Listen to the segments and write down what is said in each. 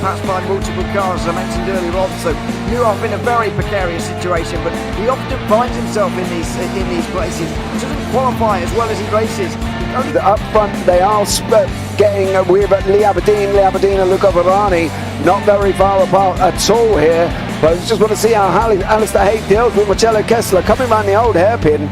passed by multiple cars, as I mentioned earlier on, so Nuhoff in a very precarious situation, but he often finds himself in these places. He doesn't qualify as well as he races. Up front, they are getting with Lee Aberdeen and Luca Varani, not very far apart at all here. But I just want to see how Alistair Haig deals with Marcello Kessler coming around the old hairpin.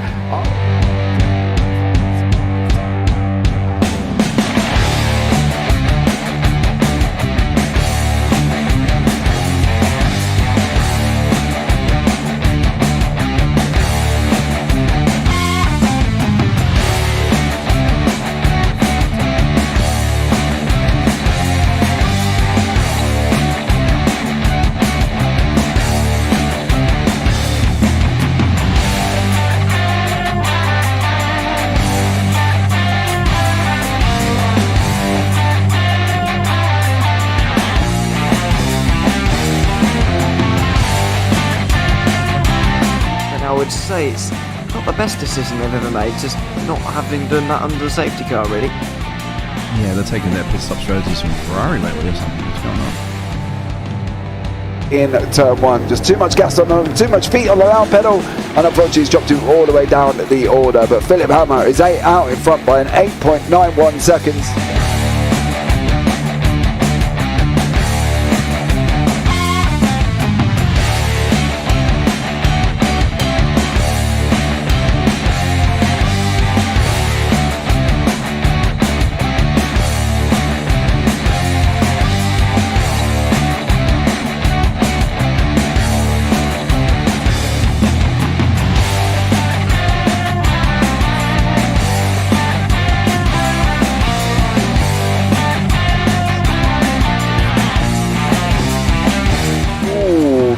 I would say it's not the best decision they've ever made, just not having done that under the safety car, really. Yeah, they're taking their pit stop strategies from Ferrari lately or something. What's going on? In turn one, just too much gas on them, too much feet on the loud pedal, and unfortunately he's dropped him all the way down the order. But Philip Hammer is out in front by an 8.91 seconds.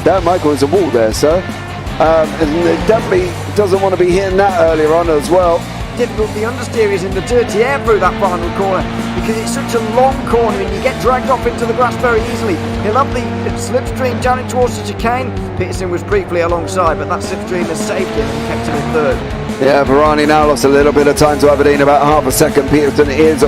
Dan Michael is a wall there, sir. And definitely doesn't want to be hitting that earlier on as well. Difficult, the understeer is in the dirty air through that final corner because it's such a long corner and you get dragged off into the grass very easily. He'll have the slipstream down it towards the chicane. Peterson was briefly alongside, but that slipstream has saved him and kept him in third. Yeah, Varani now lost a little bit of time to Aberdeen, about half a second. Peterson is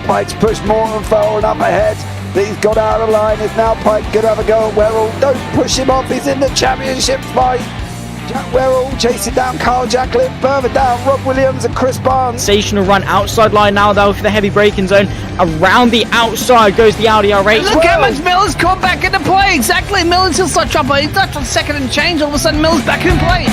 Pike's pushed Morton forward up ahead. He's got out of line. Is now Pike going to have a go at Werrell? Don't push him off. He's in the championship fight. Jack Werrell chasing down Carl Jacklin. Further down, Rob Williams and Chris Barnes. Sensational run outside line now though for the heavy braking zone. Around the outside goes the Audi R8. Look how much Miller's come back into play. Exactly. Miller's still such up. He's left on second and change. All of a sudden, Miller's back in play.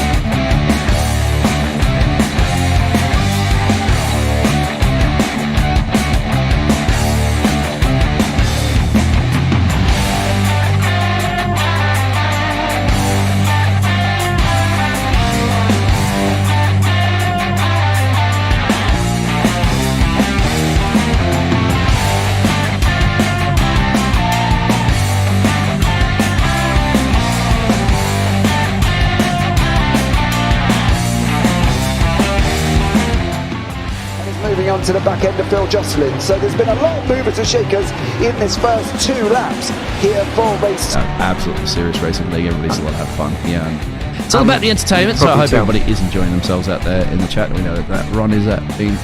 On to the back end of Phil Jocelyn. So there's been a lot of movers and shakers in this first 2 laps here for race. Absolutely serious racing league. Everybody's allowed to have fun. Yeah, it's all about the entertainment. So I hope everybody is enjoying themselves out there in the chat. We know that Ron is been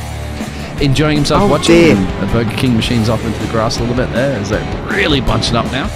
enjoying himself watching the Burger King machines off into the grass a little bit there as they're really bunching up now.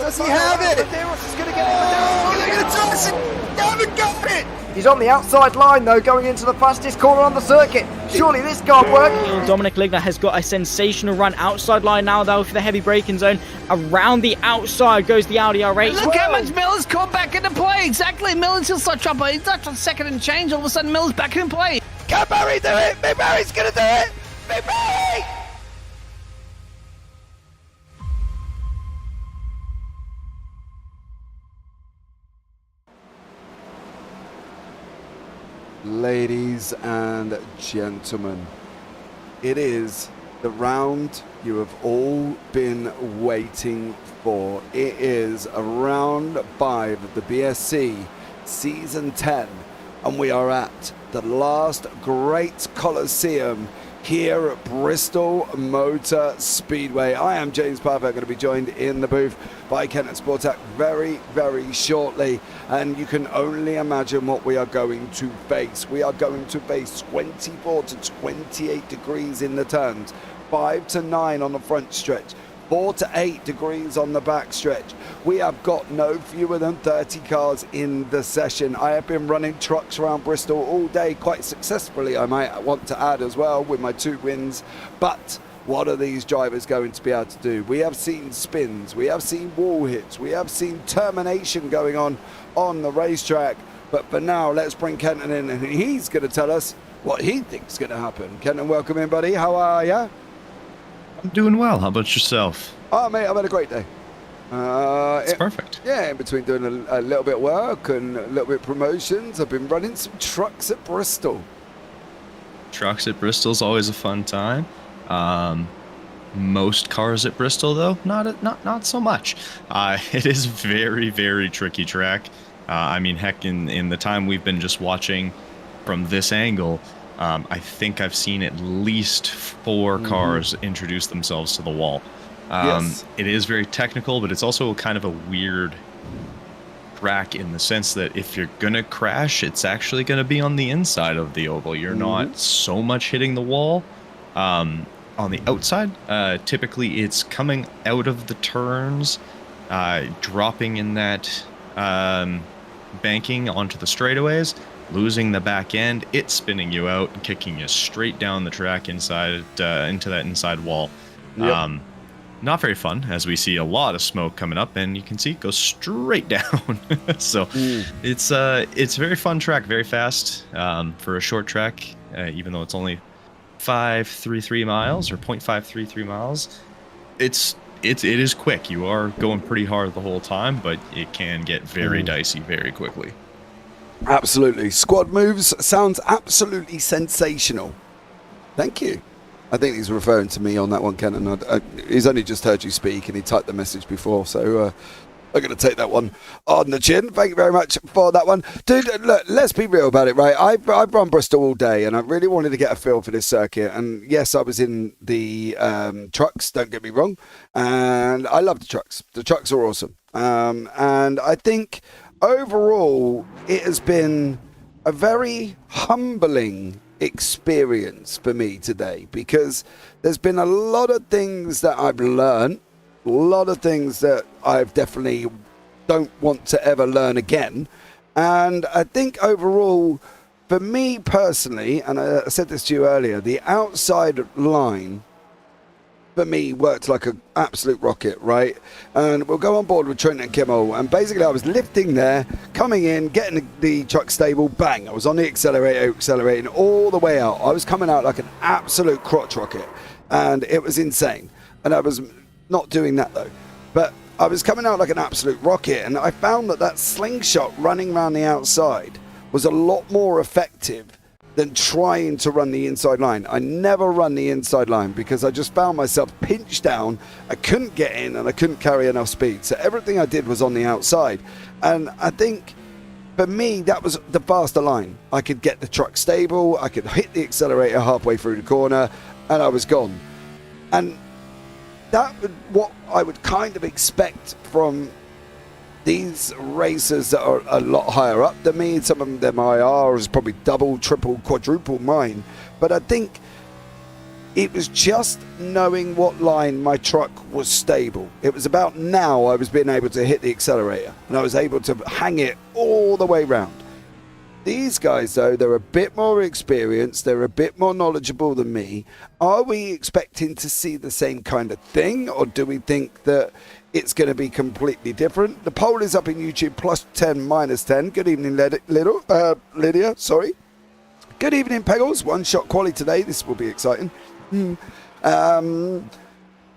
Does he have it? Medeiros is going to get it. Oh, look at the Johnson! Haven't got it! He's on the outside line though, going into the fastest corner on the circuit. Surely this can't work. Dominic Ligner has got a sensational run outside line now though for the heavy braking zone. Around the outside goes the Audi R8. Look how much Miller's caught back into play. Exactly. Miller's still such chopper. He's not on second and change. All of a sudden, Miller's back in play. Can Barry do it? Big Barry's going to do it! Big Barry! Ladies and gentlemen, it is the round you have all been waiting for. It is a round 5 of the BSC Season 10, and we are at the last great Coliseum here at Bristol Motor Speedway. I am James Parfitt, going to be joined in the booth by Kenton Sportak very, very shortly, and you can only imagine what we are going to face. We are going to face 24 to 28 degrees in the turns, 5 to 9 on the front stretch, 4 to 8 degrees on the back stretch. We have got no fewer than 30 cars in the session. I have been running trucks around Bristol all day, quite successfully, I might want to add as well, with my 2 wins. But what are these drivers going to be able to do? We have seen spins, we have seen wall hits, we have seen termination going on the racetrack. But for now, let's bring Kenton in, and he's going to tell us what he thinks is going to happen. Kenton, welcome in, buddy. How are you? I'm doing well. How about yourself? Oh, mate, I've had a great day. It's perfect. Yeah, in between doing a little bit of work and a little bit of promotions, I've been running some trucks at Bristol. Trucks at Bristol's always a fun time. Most cars at Bristol, though, not so much. It is very, very tricky track. I mean, heck, in the time we've been just watching from this angle, I think I've seen at least 4 cars introduce themselves to the wall. Yes. It is very technical, but it's also kind of a weird track in the sense that if you're going to crash, it's actually going to be on the inside of the oval. You're not so much hitting the wall on the outside. Typically, it's coming out of the turns, dropping in that banking onto the straightaways, losing the back end, it spinning you out and kicking you straight down the track inside into that inside wall. Yep. Not very fun, as we see a lot of smoke coming up, and you can see it goes straight down. So it's a very fun track, very fast for a short track, even though it's only 533 miles or 0.533 miles. It is quick. You are going pretty hard the whole time, but it can get very dicey very quickly. Absolutely. Squad moves sounds absolutely sensational. Thank you. I think he's referring to me on that one, Kenton. He's only just heard you speak and he typed the message before, so I'm going to take that one on the chin. Thank you very much for that one. Dude, look, let's be real about it, right? I've run Bristol all day and I really wanted to get a feel for this circuit. And yes, I was in the trucks, don't get me wrong. And I love the trucks. The trucks are awesome. And I think overall it has been a very humbling experience for me today, because there's been a lot of things that I've learned, a lot of things that I've definitely don't want to ever learn again. And I think overall, for me personally, and I said this to you earlier, the outside line for me worked like an absolute rocket, right? And we'll go on board with Trent and Kimmel, and basically I was lifting there, coming in, getting the truck stable, bang, I was on the accelerator, accelerating all the way out. I was coming out like an absolute crotch rocket, and it was insane. And I was not doing that though, but I was coming out like an absolute rocket, and I found that slingshot running around the outside was a lot more effective than trying to run the inside line. I never run the inside line because I just found myself pinched down. I couldn't get in and I couldn't carry enough speed. So everything I did was on the outside. And I think for me, that was the faster line. I could get the truck stable, I could hit the accelerator halfway through the corner, and I was gone. And that would what I would kind of expect from these racers that are a lot higher up than me. Some of them IR is probably double, triple, quadruple mine. But I think It was just knowing what line my truck was stable. It was about now I was being able to hit the accelerator, and I was able to hang it all the way round. These guys, though, they're a bit more experienced, they're a bit more knowledgeable than me. Are we expecting to see the same kind of thing, or do we think that it's going to be completely different? The poll is up in YouTube, +10, -10. Good evening, Lydia, sorry. Good evening, Peggles. One shot quality today. This will be exciting.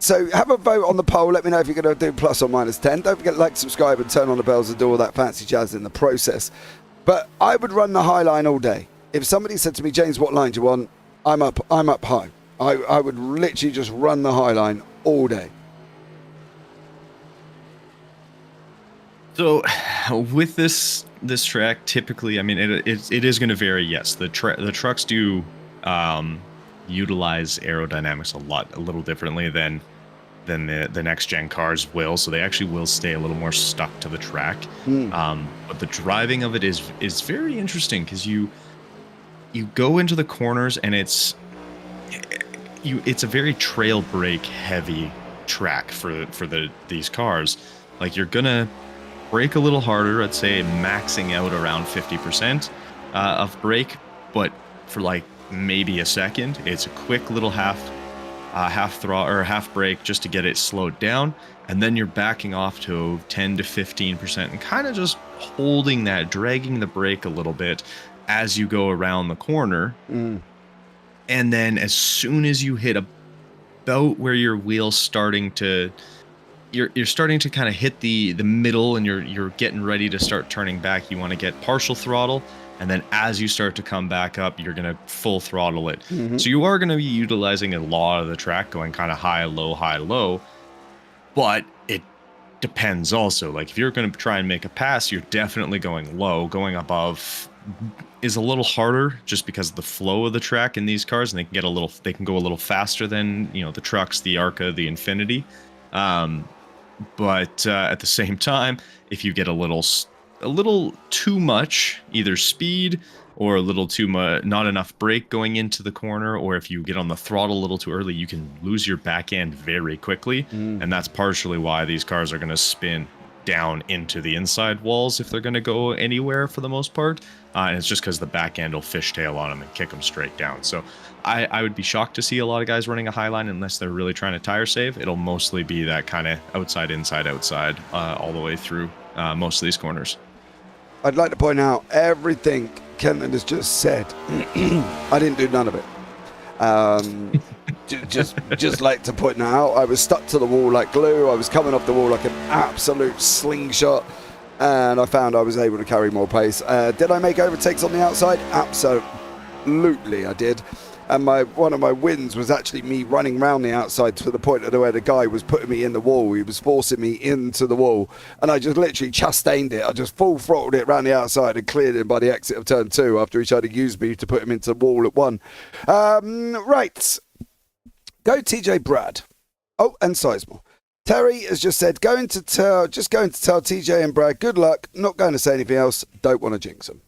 So have a vote on the poll. Let me know if you're going to do +or -10. Don't forget to like, subscribe, and turn on the bells and do all that fancy jazz in the process. But I would run the high line all day. If somebody said to me, James, what line do you want? I'm up high. I would literally just run the high line all day. So with this track, typically, I mean, it is going to vary. Yes, the trucks do utilize aerodynamics a little differently than the next gen cars will. So they actually will stay a little more stuck to the track. But the driving of it is very interesting, because you go into the corners, and it's a very trail brake heavy track for these cars. Like, you're gonna brake a little harder, I'd say maxing out around 50% of brake, but for like maybe a second. It's a quick little half throttle or half brake just to get it slowed down, and then you're backing off to 10 to 15% and kind of just holding that, dragging the brake a little bit as you go around the corner. And then as soon as you hit about where your wheel's starting to you're starting to kind of hit the middle, and you're getting ready to start turning back, you want to get partial throttle, and then as you start to come back up, you're going to full throttle it. So you are going to be utilizing a lot of the track, going kind of high, low, but it depends also. Like, if you're going to try and make a pass, you're definitely going low. Going above is a little harder, just because of the flow of the track in these cars, and they can go a little faster than, you know, the trucks, the Arca, the Infinity. But at the same time, if you get a little too much either speed, or a little too much, not enough brake going into the corner, or if you get on the throttle a little too early, you can lose your back end very quickly. And that's partially why these cars are going to spin down into the inside walls if they're going to go anywhere, for the most part. And it's just because the back end will fishtail on them and kick them straight down. So I would be shocked to see a lot of guys running a high line unless they're really trying to tire save. It'll mostly be that kind of outside, inside, outside, all the way through most of these corners. I'd like to point out everything Kenton has just said. I didn't do none of it. Just like to point out, I was stuck to the wall like glue. I was coming off the wall like an absolute slingshot, and I found I was able to carry more pace. Did I make overtakes on the outside? Absolutely, I did. And one of my wins was actually me running around the outside to the point of where the guy was putting me in the wall. He was forcing me into the wall, and I just literally chastained it. I just full throttled it around the outside and cleared him by the exit of turn 2 after he tried to use me to put him into the wall at 1. Right. Go TJ Brad. Oh, and Sizemore. Terry has just said, going to tell TJ and Brad good luck. Not going to say anything else. Don't want to jinx them.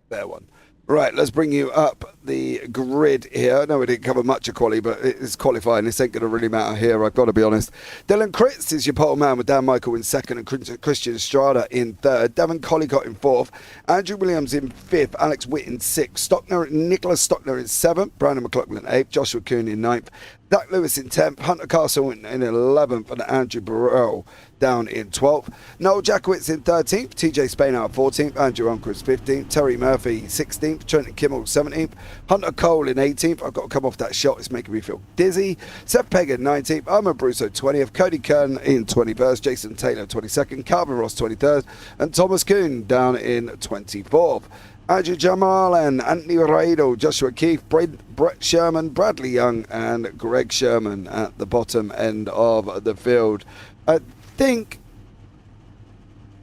Fair one. Right, let's bring you up the grid here. I know we didn't cover much of quali, but it's qualifying. This ain't going to really matter here, I've got to be honest. Dylan Kritz is your pole man with Dan Michael in 2nd and Christian Estrada in 3rd. Devon Collicott in 4th. Andrew Williams in 5th. Alex Witt in 6th. Nicholas Stockner in 7th. Brandon McLaughlin in 8th. Joshua Kuhn in 9th. Zach Lewis in 10th, Hunter Castle in 11th, and Andrew Burrell down in 12th. Noel Jackowitz in 13th, TJ Spain out 14th, Andrew Uncris 15th, Terry Murphy 16th, Trenton Kimmel 17th, Hunter Cole in 18th. I've got to come off that shot, it's making me feel dizzy. Seth Pegg in 19th, Armand Brusso 20th, Cody Kern in 21st, Jason Taylor 22nd, Calvin Ross 23rd, and Thomas Kuhn down in 24th. Andrew Jamal and Anthony Radel, Joshua Keefe, Brett Sherman, Bradley Young, and Greg Sherman at the bottom end of the field. I think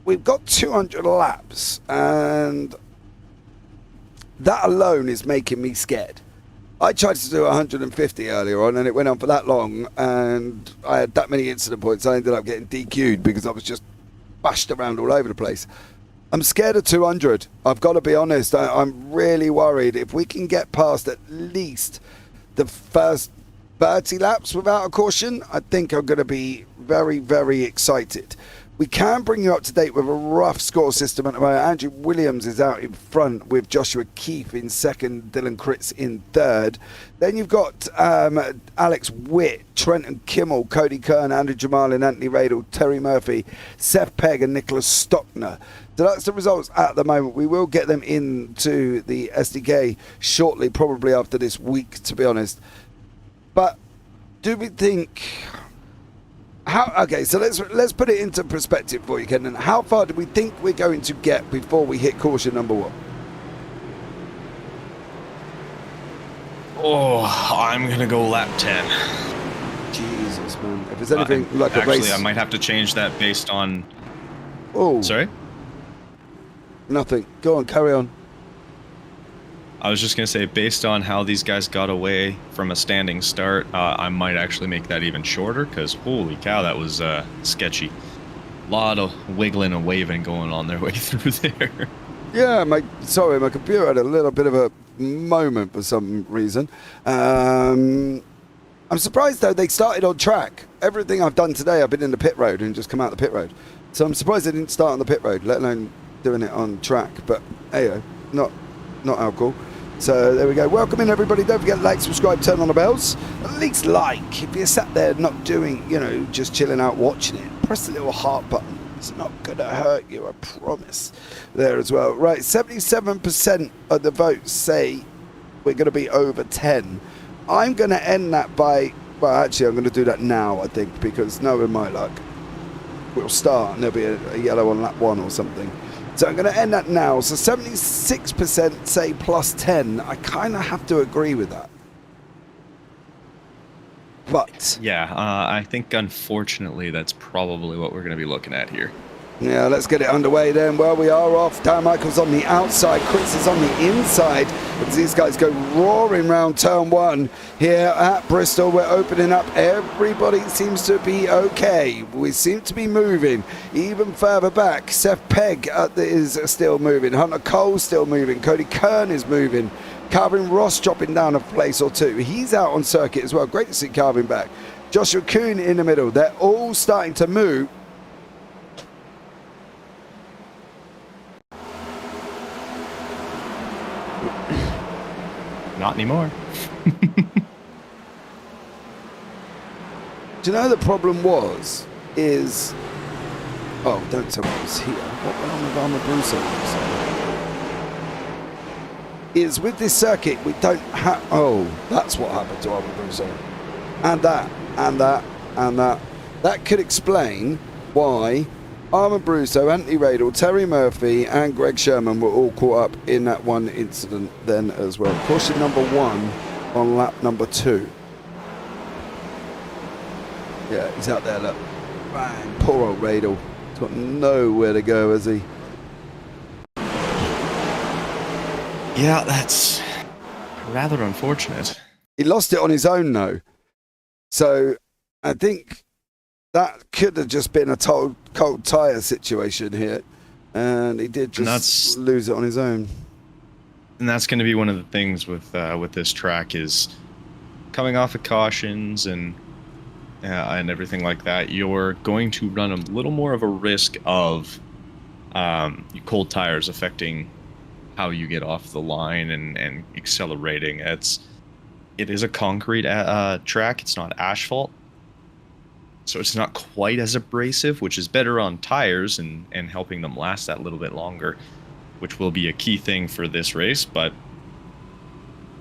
we've got 200 laps, and that alone is making me scared. I tried to do 150 earlier on, and it went on for that long, and I had that many incident points. I ended up getting DQ'd because I was just bashed around all over the place. I'm scared of 200. I've got to be honest. I'm really worried. If we can get past at least the first 30 laps without a caution, I think I'm going to be very, very excited. We can bring you up to date with a rough score system at the moment. Andrew Williams is out in front with Joshua Keefe in second, Dylan Kritz in third. Then you've got Alex Witt, Trenton Kimmel, Cody Kern, Andrew Jamalin, Anthony Radel, Terry Murphy, Seth Pegg and Nicholas Stockner. So that's the results at the moment. We will get them into the SDK shortly, probably after this week, to be honest. But do we think... Okay, so let's put it into perspective for you, Kenton. How far do we think we're going to get before we hit caution number 1? Oh, I'm going to go lap 10. Jesus, man. If there's anything like a race... Actually, I might have to change that based on... Oh. Sorry? Nothing. Go on, carry on. I was just going to say, based on how these guys got away from a standing start, I might actually make that even shorter, because holy cow, that was sketchy. A lot of wiggling and waving going on their way through there. Yeah, my computer had a little bit of a moment for some reason. I'm surprised, though, they started on track. Everything I've done today, I've been in the pit road and just come out the pit road. So I'm surprised they didn't start on the pit road, let alone doing it on track. But, hey, not how cool. So there we go. Welcome in, everybody. Don't forget to like, subscribe, turn on the bells. At least like. If you're sat there not doing, just chilling out watching it, press the little heart button. It's not going to hurt you, I promise. There as well. Right, 77% of the votes say we're going to be over 10. I'm going to end that by... Well, actually, I'm going to do that now, I think, because knowing my luck, we'll start and there'll be a yellow on lap 1 or something. So I'm going to end that now. So 76% say plus 10. I kind of have to agree with that. But... Yeah, I think, unfortunately, that's probably what we're going to be looking at here. Yeah, let's get it underway then. Well, we are off. Dan Michael's on the outside. Chris is on the inside. As these guys go roaring round turn 1 here at Bristol. We're opening up. Everybody seems to be okay. We seem to be moving. Even further back, Seth Pegg is still moving. Hunter Cole still moving. Cody Kern is moving. Calvin Ross dropping down a place or 2. He's out on circuit as well. Great to see Calvin back. Joshua Kuhn in the middle. They're all starting to move. Not anymore. Do you know the problem is... Oh, don't tell me it was here. What went on with Armour Brusso? Is with this circuit, we don't have... Oh, that's what happened to Armour Brusso. And that. That could explain why Armour Brusso, Anthony Radel, Terry Murphy and Greg Sherman were all caught up in that one incident then as well. Caution number 1 on lap number 2. Yeah, he's out there, look. Bang, poor old Radel. He's got nowhere to go, has he? Yeah, that's rather unfortunate. He lost it on his own, though. So I think that could have just been a cold tyre situation here. And he did just lose it on his own. And that's going to be one of the things with this track is coming off of cautions and everything like that. You're going to run a little more of a risk of cold tires affecting how you get off the line and accelerating. It is a concrete track. It's not asphalt. So it's not quite as abrasive, which is better on tires and helping them last that little bit longer, which will be a key thing for this race, but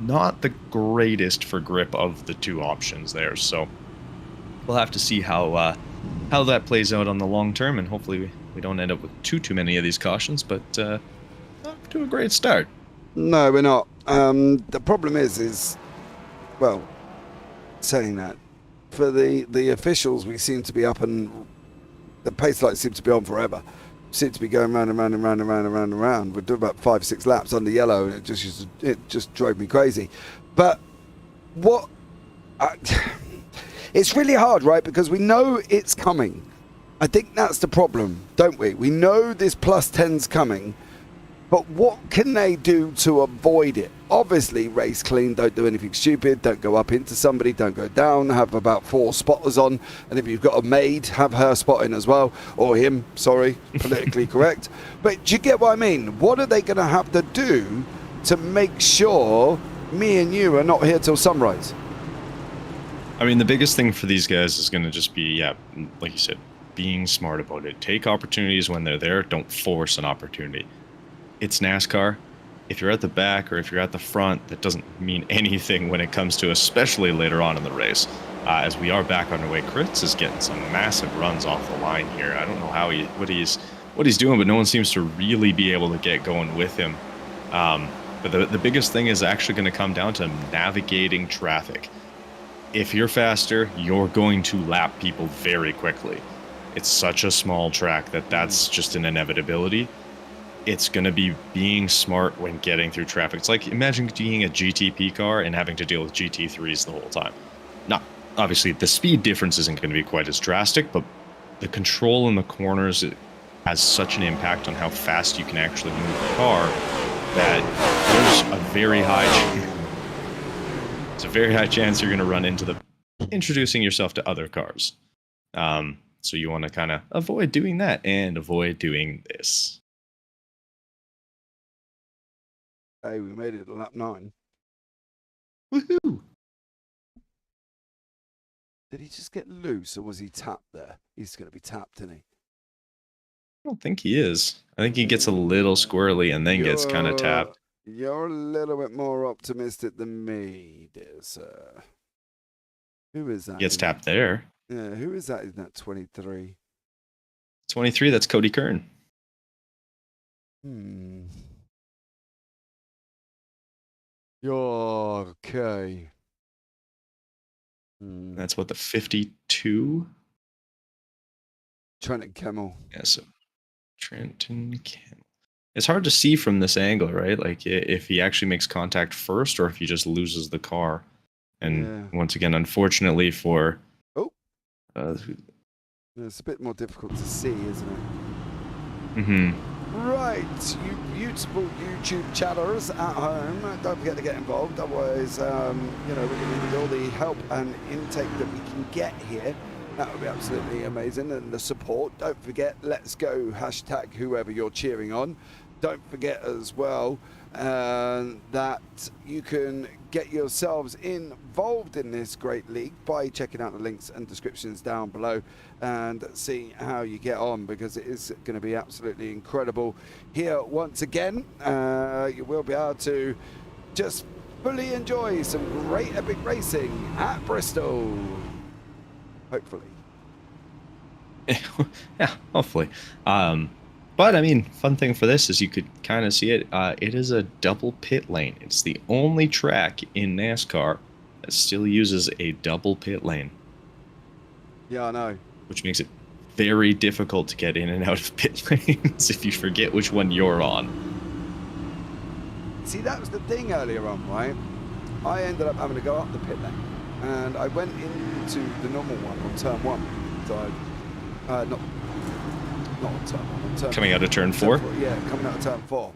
not the greatest for grip of the two options there. So we'll have to see how that plays out on the long term, and hopefully we don't end up with too many of these cautions, but off to a great start. No, we're not. The problem is, well, saying that, for the officials, we seem to be up and the pace lights seem to be on forever. Seem to be going round and round and round and round and round and round. We're doing about 5-6 laps under yellow, and it just drove me crazy. But it's really hard, right? Because we know it's coming. I think that's the problem, don't we? We know this plus 10's coming, but what can they do to avoid it? obviously race clean, don't do anything stupid, don't go up into somebody, don't go down, have about 4 spotters on, and if you've got a maid, have her spotting as well, or him, sorry, politically correct. But do you get what I mean? What are they going to have to do to make sure me and you are not here till sunrise? I mean, the biggest thing for these guys is going to just be, yeah, like you said, being smart about it. Take opportunities when they're there. Don't force an opportunity. It's NASCAR. If you're at the back or if you're at the front, that doesn't mean anything when it comes to, especially later on in the race. As we are back underway, Chris is getting some massive runs off the line here. I don't know how what he's doing, but no one seems to really be able to get going with him. But the biggest thing is actually going to come down to navigating traffic. If you're faster, you're going to lap people very quickly. It's such a small track that's just an inevitability. It's going to be being smart when getting through traffic. It's like, imagine being a GTP car and having to deal with GT3s the whole time. Not obviously, the speed difference isn't going to be quite as drastic, but the control in the corners has such an impact on how fast you can actually move the car that there's a very high chance you're going to run into introducing yourself to other cars. So you want to kind of avoid doing that and avoid doing this. Hey, we made it to lap 9. Woohoo! Did he just get loose, or was he tapped there? He's going to be tapped, isn't he? I don't think he is. I think he gets a little squirrely and then gets kind of tapped. You're a little bit more optimistic than me, dear sir. Who is that? Gets tapped there. Yeah, who is that in that 23? 23, that's Cody Kern. You're okay. That's what, the 52? Trenton Kemmel. Yeah, so Trenton Kemmel. It's hard to see from this angle, right? Like if he actually makes contact first or if he just loses the car. And once again, unfortunately for... it's a bit more difficult to see, isn't it? Mm-hmm. Right, you beautiful YouTube chatters at home, don't forget to get involved. Otherwise, we're going to need all the help and intake that we can get here. That would be absolutely amazing. And the support, don't forget, let's go, hashtag whoever you're cheering on. Don't forget as well that you can get yourselves involved in this great league by checking out the links and descriptions down below and see how you get on, because it is going to be absolutely incredible here once again. You will be able to just fully enjoy some great epic racing at Bristol. Hopefully. Yeah, hopefully. But I mean, fun thing for this is you could kind of see it. It is a double pit lane. It's the only track in NASCAR that still uses a double pit lane. Yeah, I know. Which makes it very difficult to get in and out of pit lanes if you forget which one you're on. See, that was the thing earlier on, right? I ended up having to go up the pit lane, and I went into the normal one on turn 1. So not on turn 1, on turn coming out of turn 4? Yeah, coming out of turn 4.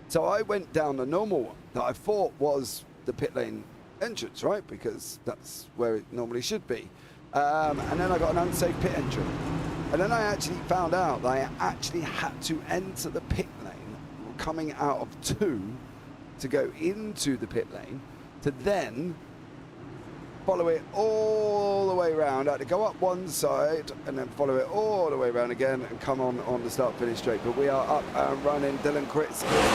So I went down the normal one that I thought was the pit lane entrance, right? Because that's where it normally should be. And then I got an unsafe pit entry. And then I actually found out that I actually had to enter the pit lane coming out of 2 to go into the pit lane, to then follow it all the way around. I had to go up one side and then follow it all the way around again and come on the start finish straight. But we are up and running. Dylan Critz is going to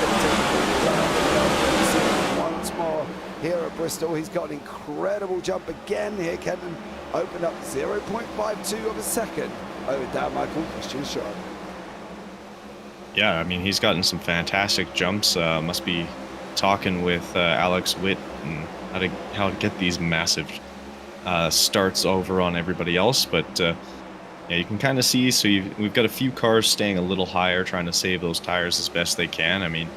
take once more here at Bristol. He's got an incredible jump again here. Kenton opened up 0.52 of a second over Dan Michael Christian Sharp. Yeah, I mean, he's gotten some fantastic jumps. Must be talking with Alex Witt and how to get these massive starts over on everybody else. But yeah, you can kind of see, so we've got a few cars staying a little higher, trying to save those tires as best they can. I mean,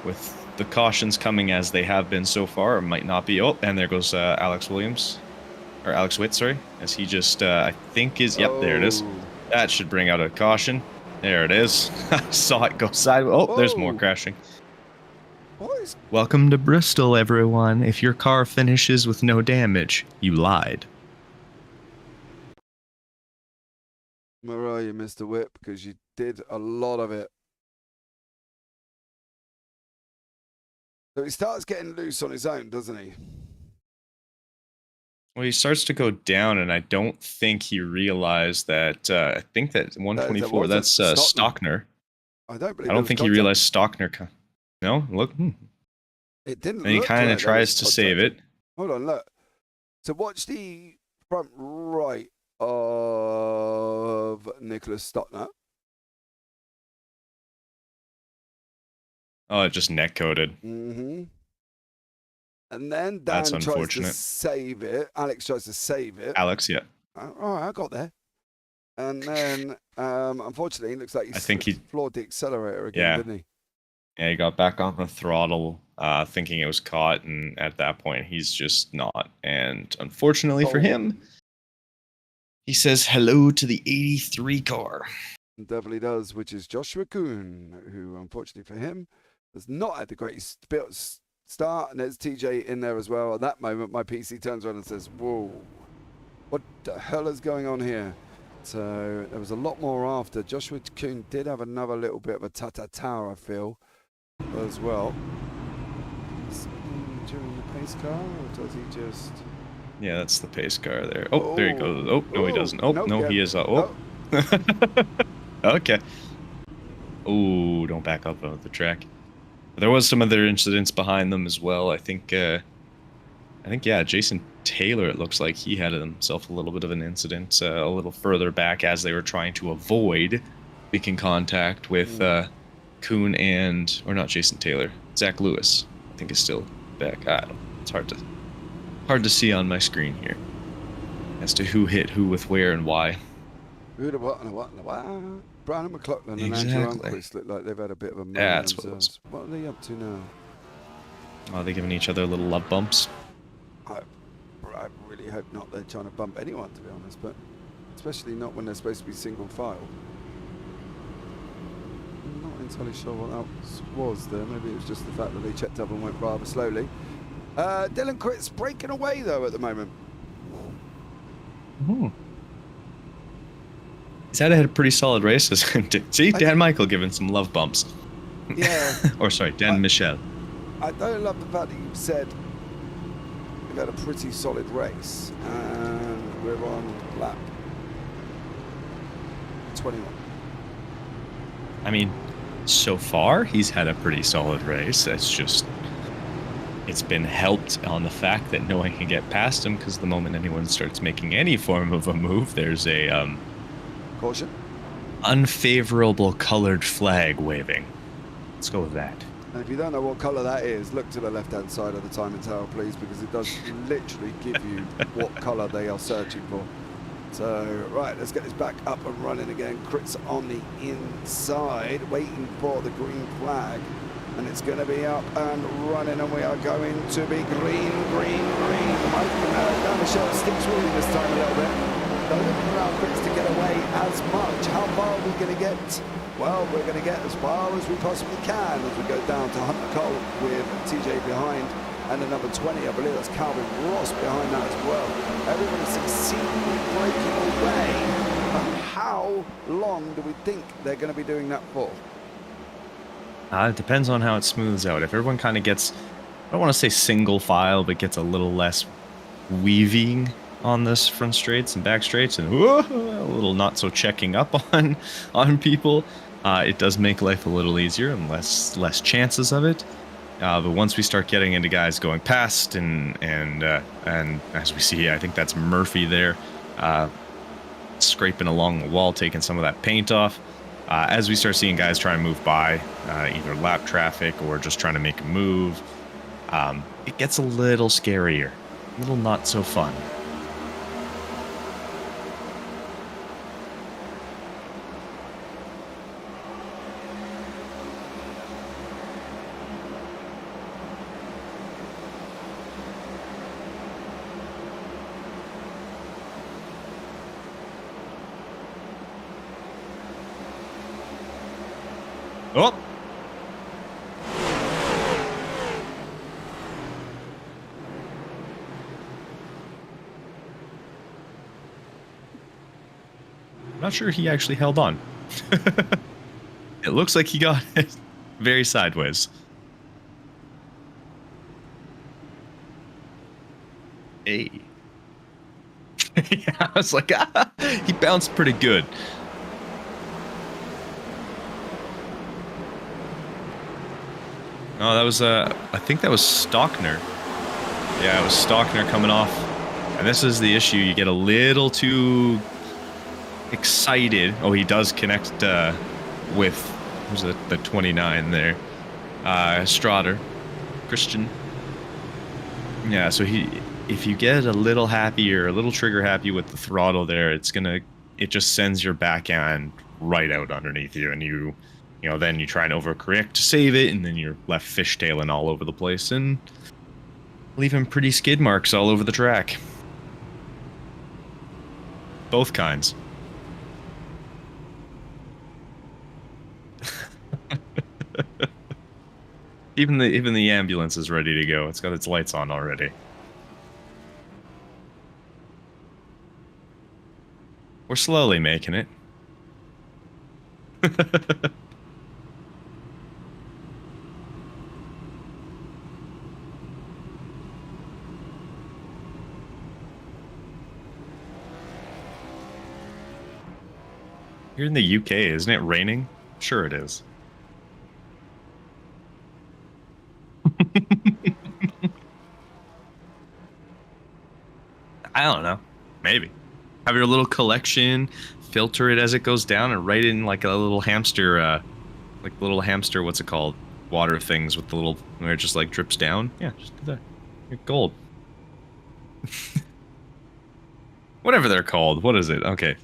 with the cautions coming as they have been so far, it might not be. Oh, and there goes Alex Witt, sorry, as he just, I think is, yep, there it is. That should bring out a caution. There it is. I saw it go sideways. Oh, there's more crashing. What is... Welcome to Bristol, everyone. If your car finishes with no damage, you lied. Where are you, Mr. Whip? Because you did a lot of it. So he starts getting loose on his own, doesn't he? Well, he starts to go down, and I don't think he realized that. I think that 124. That's Stockner. I don't believe. I don't think he realized Stockner. No, look. It didn't. And he kind of tries to save it. Hold on, look. So watch the front right of Nicholas Stockner. Oh, it just neck coated. Mm-hmm. And then Dan tries to save it. Alex tries to save it. Alex, yeah. All right, I got there. And then, unfortunately, it looks like he floored the accelerator again, didn't he? Yeah, he got back on the throttle, thinking it was caught, and at that point, he's just not. And unfortunately for him, he says hello to the 83 car. Definitely does, which is Joshua Kuhn, who, unfortunately for him, has not had the greatest start, and there's TJ in there as well. At that moment, my PC turns around and says, whoa, what the hell is going on here? So there was a lot more after. Joshua Kuhn did have another little bit of a ta-ta-ta, I feel, as well. During the pace car, or does he just... Yeah, that's the pace car there. Oh, there he goes. Oh, no, he doesn't. Oh, nope, no, he is. Oh. Okay. Oh, don't back up on the track. There was some other incidents behind them as well. I think, yeah, Jason Taylor, it looks like he had himself a little bit of an incident a little further back as they were trying to avoid making contact with Kuhn or not Jason Taylor, Zach Lewis, I think is still back. I don't know. It's hard to see on my screen here as to who hit who with where and why. Who to what and what and why. Brian McLaughlin and Andrew Unquist look like they've had a bit of a moment. Yeah, that's what it was. What are they up to now? Are they giving each other little love bumps? I really hope not. They're trying to bump anyone, to be honest, but especially not when they're supposed to be single file. I'm not entirely sure what else was there. Maybe it was just the fact that they checked up and went rather slowly. Dylan Critt's breaking away, though, at the moment. He's had a pretty solid race. See, Dan Michael giving some love bumps. Yeah. Or sorry, Dan Michel. I don't love the fact that you said we've had a pretty solid race, and we're on lap 21. I mean, so far, he's had a pretty solid race. It's been helped on the fact that no one can get past him, because the moment anyone starts making any form of a move, there's a caution, unfavorable colored flag waving. Let's go with that. And if you don't know what color that is, look to the left-hand side of the timing tower, please, because it does literally give you what color they are searching for. So, right, let's get this back up and running again. Crit's on the inside, waiting for the green flag. And it's going to be up and running, and we are going to be green. Mike Michelle sticks with you this time a little bit. They're looking around Crits to get away as much. How far are we going to get? Well, we're going to get as far as we possibly can as we go down to Hunter Cole with TJ behind. And the number 20, I believe that's Calvin Ross behind that as well. Everybody succeedingly breaking away. And how long do we think they're going to be doing that for? It depends on how it smooths out. If everyone kind of gets, I don't want to say single file, but gets a little less weaving on this front straights and back straights, and a little not so checking up on people, it does make life a little easier and less chances of it. But once we start getting into guys going past and as we see, I think that's Murphy there, scraping along the wall, taking some of that paint off. As we start seeing guys try and move by, either lap traffic or just trying to make a move, it gets a little scarier, a little not so fun. Oh! I'm not sure he actually held on. It looks like he got it very sideways. Hey. Yeah, I was like, he bounced pretty good. Oh, that was, I think that was Stockner. Yeah, it was Stockner coming off. And this is the issue. You get a little too excited. Oh, he does connect with, who's the 29 there? Strader. Christian. Yeah, so if you get a little happy or a little trigger happy with the throttle there, it just sends your backhand right out underneath you, and then you try and overcorrect to save it, and then you're left fishtailing all over the place and leaving pretty skid marks all over the track. Both kinds. Even the ambulance is ready to go. It's got its lights on already. We're slowly making it. You're in the UK, isn't it raining? Sure it is. I don't know. Maybe. Have your little collection, filter it as it goes down, and write in like a little hamster, what's it called? Water things with the little, where it just like drips down. Yeah, just do that. You're gold. Whatever they're called. What is it? Okay.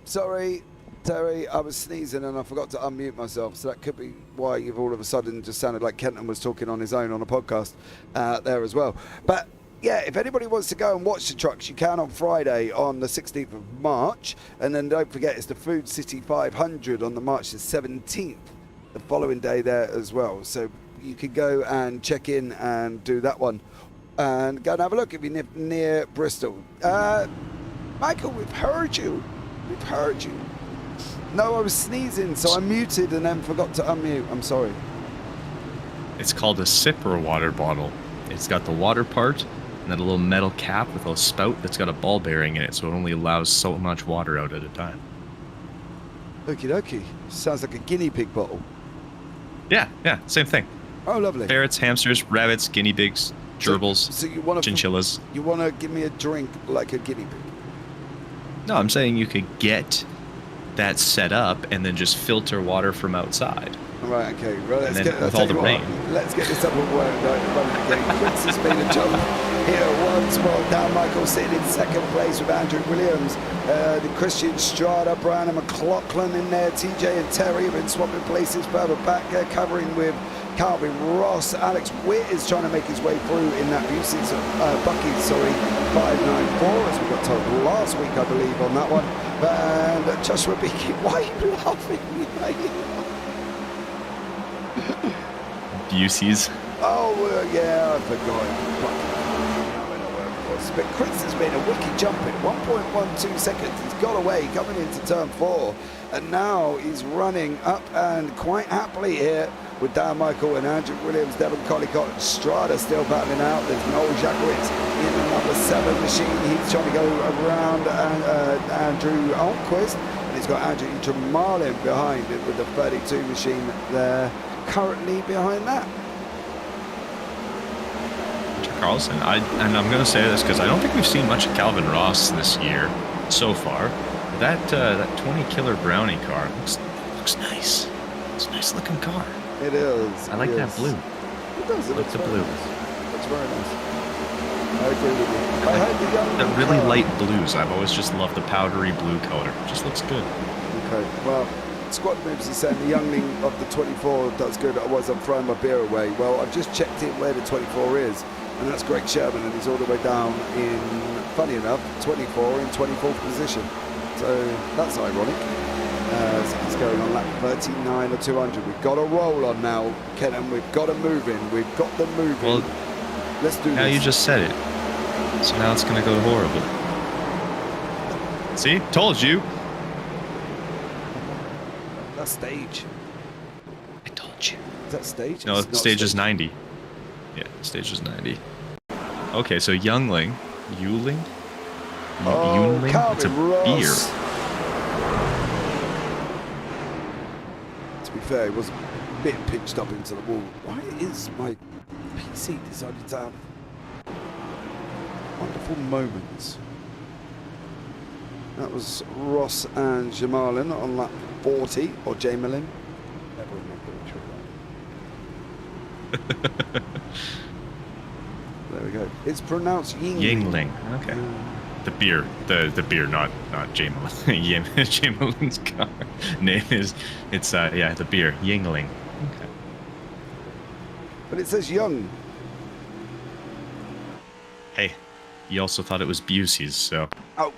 Sorry, Terry, I was sneezing and I forgot to unmute myself, so that could be why you've all of a sudden just sounded like Kenton was talking on his own on a podcast there as well. But yeah, if anybody wants to go and watch the trucks, you can on Friday on the 16th of March. And then don't forget, it's the Food City 500 on the March the 17th, the following day there as well. So you can go and check in and do that one. And go and have a look if you're near Bristol. Michael, we've heard you. We've heard you. No, I was sneezing, so I muted and then forgot to unmute. I'm sorry. It's called a sipper water bottle. It's got the water part and then a little metal cap with a spout that's got a ball bearing in it, so it only allows so much water out at a time. Okie dokie. Sounds like a guinea pig bottle. Yeah, same thing. Oh, lovely. Ferrets, hamsters, rabbits, guinea pigs, gerbils, so you wanna, chinchillas. You want to give me a drink like a guinea pig? No, I'm saying you could get that set up and then just filter water from outside. Right, okay. Well, let's get with all the rain. Let's get this up and running again. Princess made a jump here once more. Now Michael sitting in second place with Andrew Williams. The Christian Strada, Brian and McLaughlin in there. TJ and Terry have been swapping places further back there, covering with Calvin Ross. Alex Witt is trying to make his way through in that Bucky's 594, as we got told last week, I believe, on that one. And Joshua Beaky, why are you laughing? Bucey's. Oh, yeah, I forgot. But Chris has made a wicked jump in 1.12 seconds. He's got away coming into turn 4, and now he's running up and quite happily here with Dan Michael and Andrew Williams, Devon Collicott and Strada still battling out. There's Noel Jacquet in the number 7 machine. He's trying to go around Andrew Almquist, and he's got Andrew Jamalin behind it with the 32 machine there currently behind that. Carlson, and I'm going to say this because I don't think we've seen much of Calvin Ross this year so far. That 20 killer brownie car looks nice. It's a nice looking car. It is. I like that blue. It does. It looks the very blue. Nice. It's very nice. I agree with you. I hope the young the really light blues. I've always just loved the powdery blue color. It just looks good. Okay. Well, Squad moves is saying the youngling of the 24 does good. Otherwise, I'm throwing my beer away. Well, I've just checked in where the 24 is, and that's Greg Sherman, and he's all the way down in, funny enough, 24 in 24th position. So that's ironic. So he's going on lap 39 or 200. We've got a roll on now, Kenton. We've got them moving. We've got them moving. Well, let's do this. Now you just said it. So now it's going to go horribly. See? Told you. That's stage. I told you. Is that stage? No, It's not stage is 90. Yeah, stage is 90. Okay, so Youngling. Yuling? Yuling? It's a Ross. beer. To be fair, it was a bit pinched up into the wall. Why is my PC decided to have wonderful moments? That was Ross and Jamalin on lap 40, or Jamalin. Never remember which one. There we go. It's pronounced Yingling. Yingling. Okay. The beer. The beer, not Jamalin. Jamalin's car name is, it's, yeah, the beer. Yingling. Okay. But it says young. Hey, you also thought it was Busey's, so. Oh.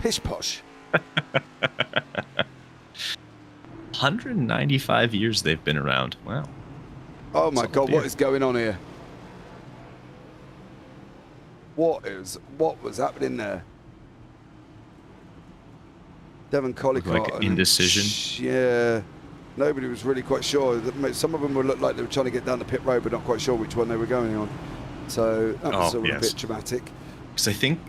Pish posh. 195 years they've been around. Wow. Oh my That's God, beer. what is going on here? What was happening there? Devon Collicott. Like indecision? Yeah. Nobody was really quite sure. Some of them would look like they were trying to get down the pit road, but not quite sure which one they were going on. So that was a bit dramatic. Because I think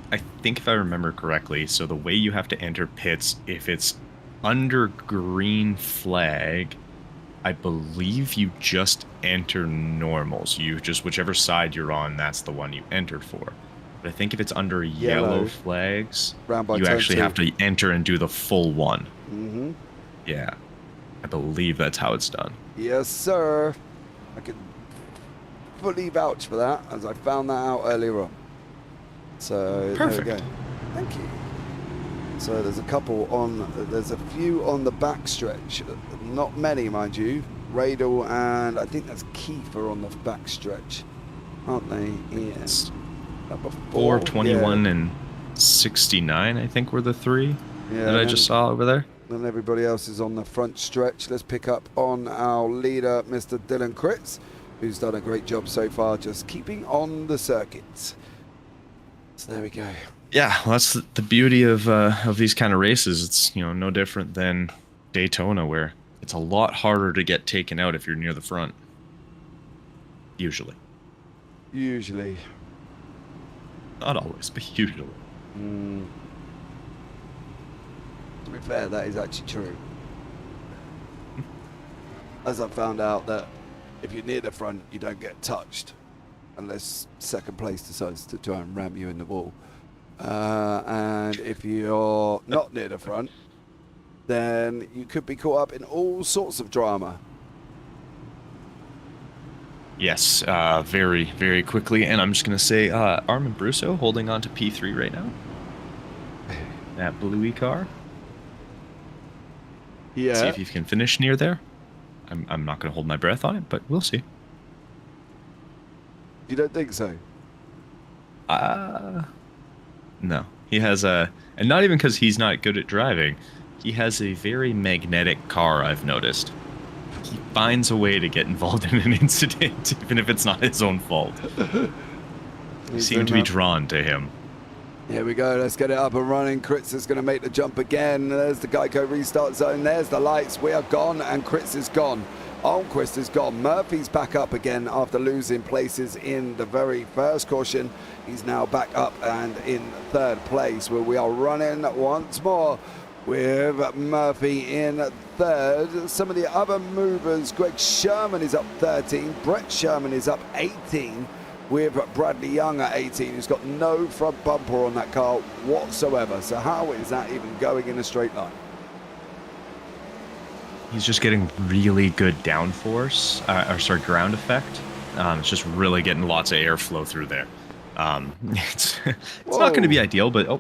if I remember correctly, so the way you have to enter pits, if it's under green flag, I believe you just enter normals. You just, whichever side you're on, that's the one you entered for. But I think if it's under yellow flags, you actually have to enter and do the full one. Mm-hmm. Yeah. I believe that's how it's done. Yes, sir. I can fully vouch for that, as I found that out earlier on. So perfect. There we go. Thank you. So there's a few on the back stretch. Not many, mind you. Radel and I think that's Kiefer on the back stretch, aren't they? Yes. Number 4, 21, and 69, I think were the three that I just saw over there. And everybody else is on the front stretch. Let's pick up on our leader, Mr. Dylan Critz, who's done a great job so far, just keeping on the circuits. So there we go. Yeah, well, that's the beauty of these kind of races. It's, you know, no different than Daytona, where it's a lot harder to get taken out if you're near the front. Usually. Usually. Not always, but usually. To be fair, that is actually true. As I found out that if you're near the front, you don't get touched unless second place decides to try and ram you in the wall. And if you're not near the front, then you could be caught up in all sorts of drama. Yes, very, very quickly. And I'm just going to say, Armin Brusso holding on to P3 right now. That bluey car. Yeah. See if you can finish near there. I'm not going to hold my breath on it, but we'll see. You don't think so? No. He has and not even because he's not good at driving, he has a very magnetic car, I've noticed. He finds a way to get involved in an incident, even if it's not his own fault. They seem to be drawn to him. Here we go, let's get it up and running. Critz is going to make the jump again. There's the Geico restart zone. There's the lights. We are gone, and Critz is gone. Almquist is gone. Murphy's back up again after losing places in the very first caution. He's now back up and in third place, where we are running once more with Murphy in third. Some of the other movers, Greg Sherman is up 13. Brett Sherman is up 18. With Bradley Young at 18, who's got no front bumper on that car whatsoever. So how is that even going in a straight line? He's just getting really good downforce, ground effect. It's just really getting lots of airflow through there. It's not going to be ideal, but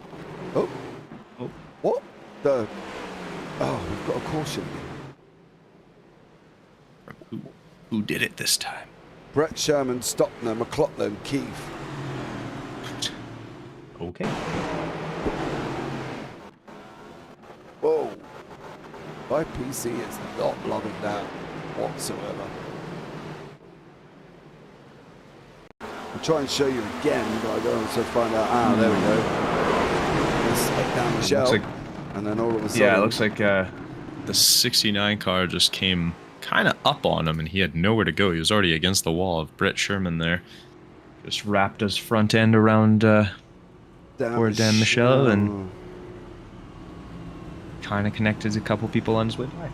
what the Oh, we've got a caution. Who did it this time? Brett Sherman, Stockner, McLaughlin, Keith. Okay. Whoa. My PC is not loving that whatsoever. I'll try and show you again, but I don't also find out. Ah, there we go. Let's head down the shelf. And then all of a sudden. Yeah, it looks like the 69 car just came kind of up on him, and he had nowhere to go. He was already against the wall of Brett Sherman there. Just wrapped his front end around poor Dan Michel and kind of connected a couple people on his way by.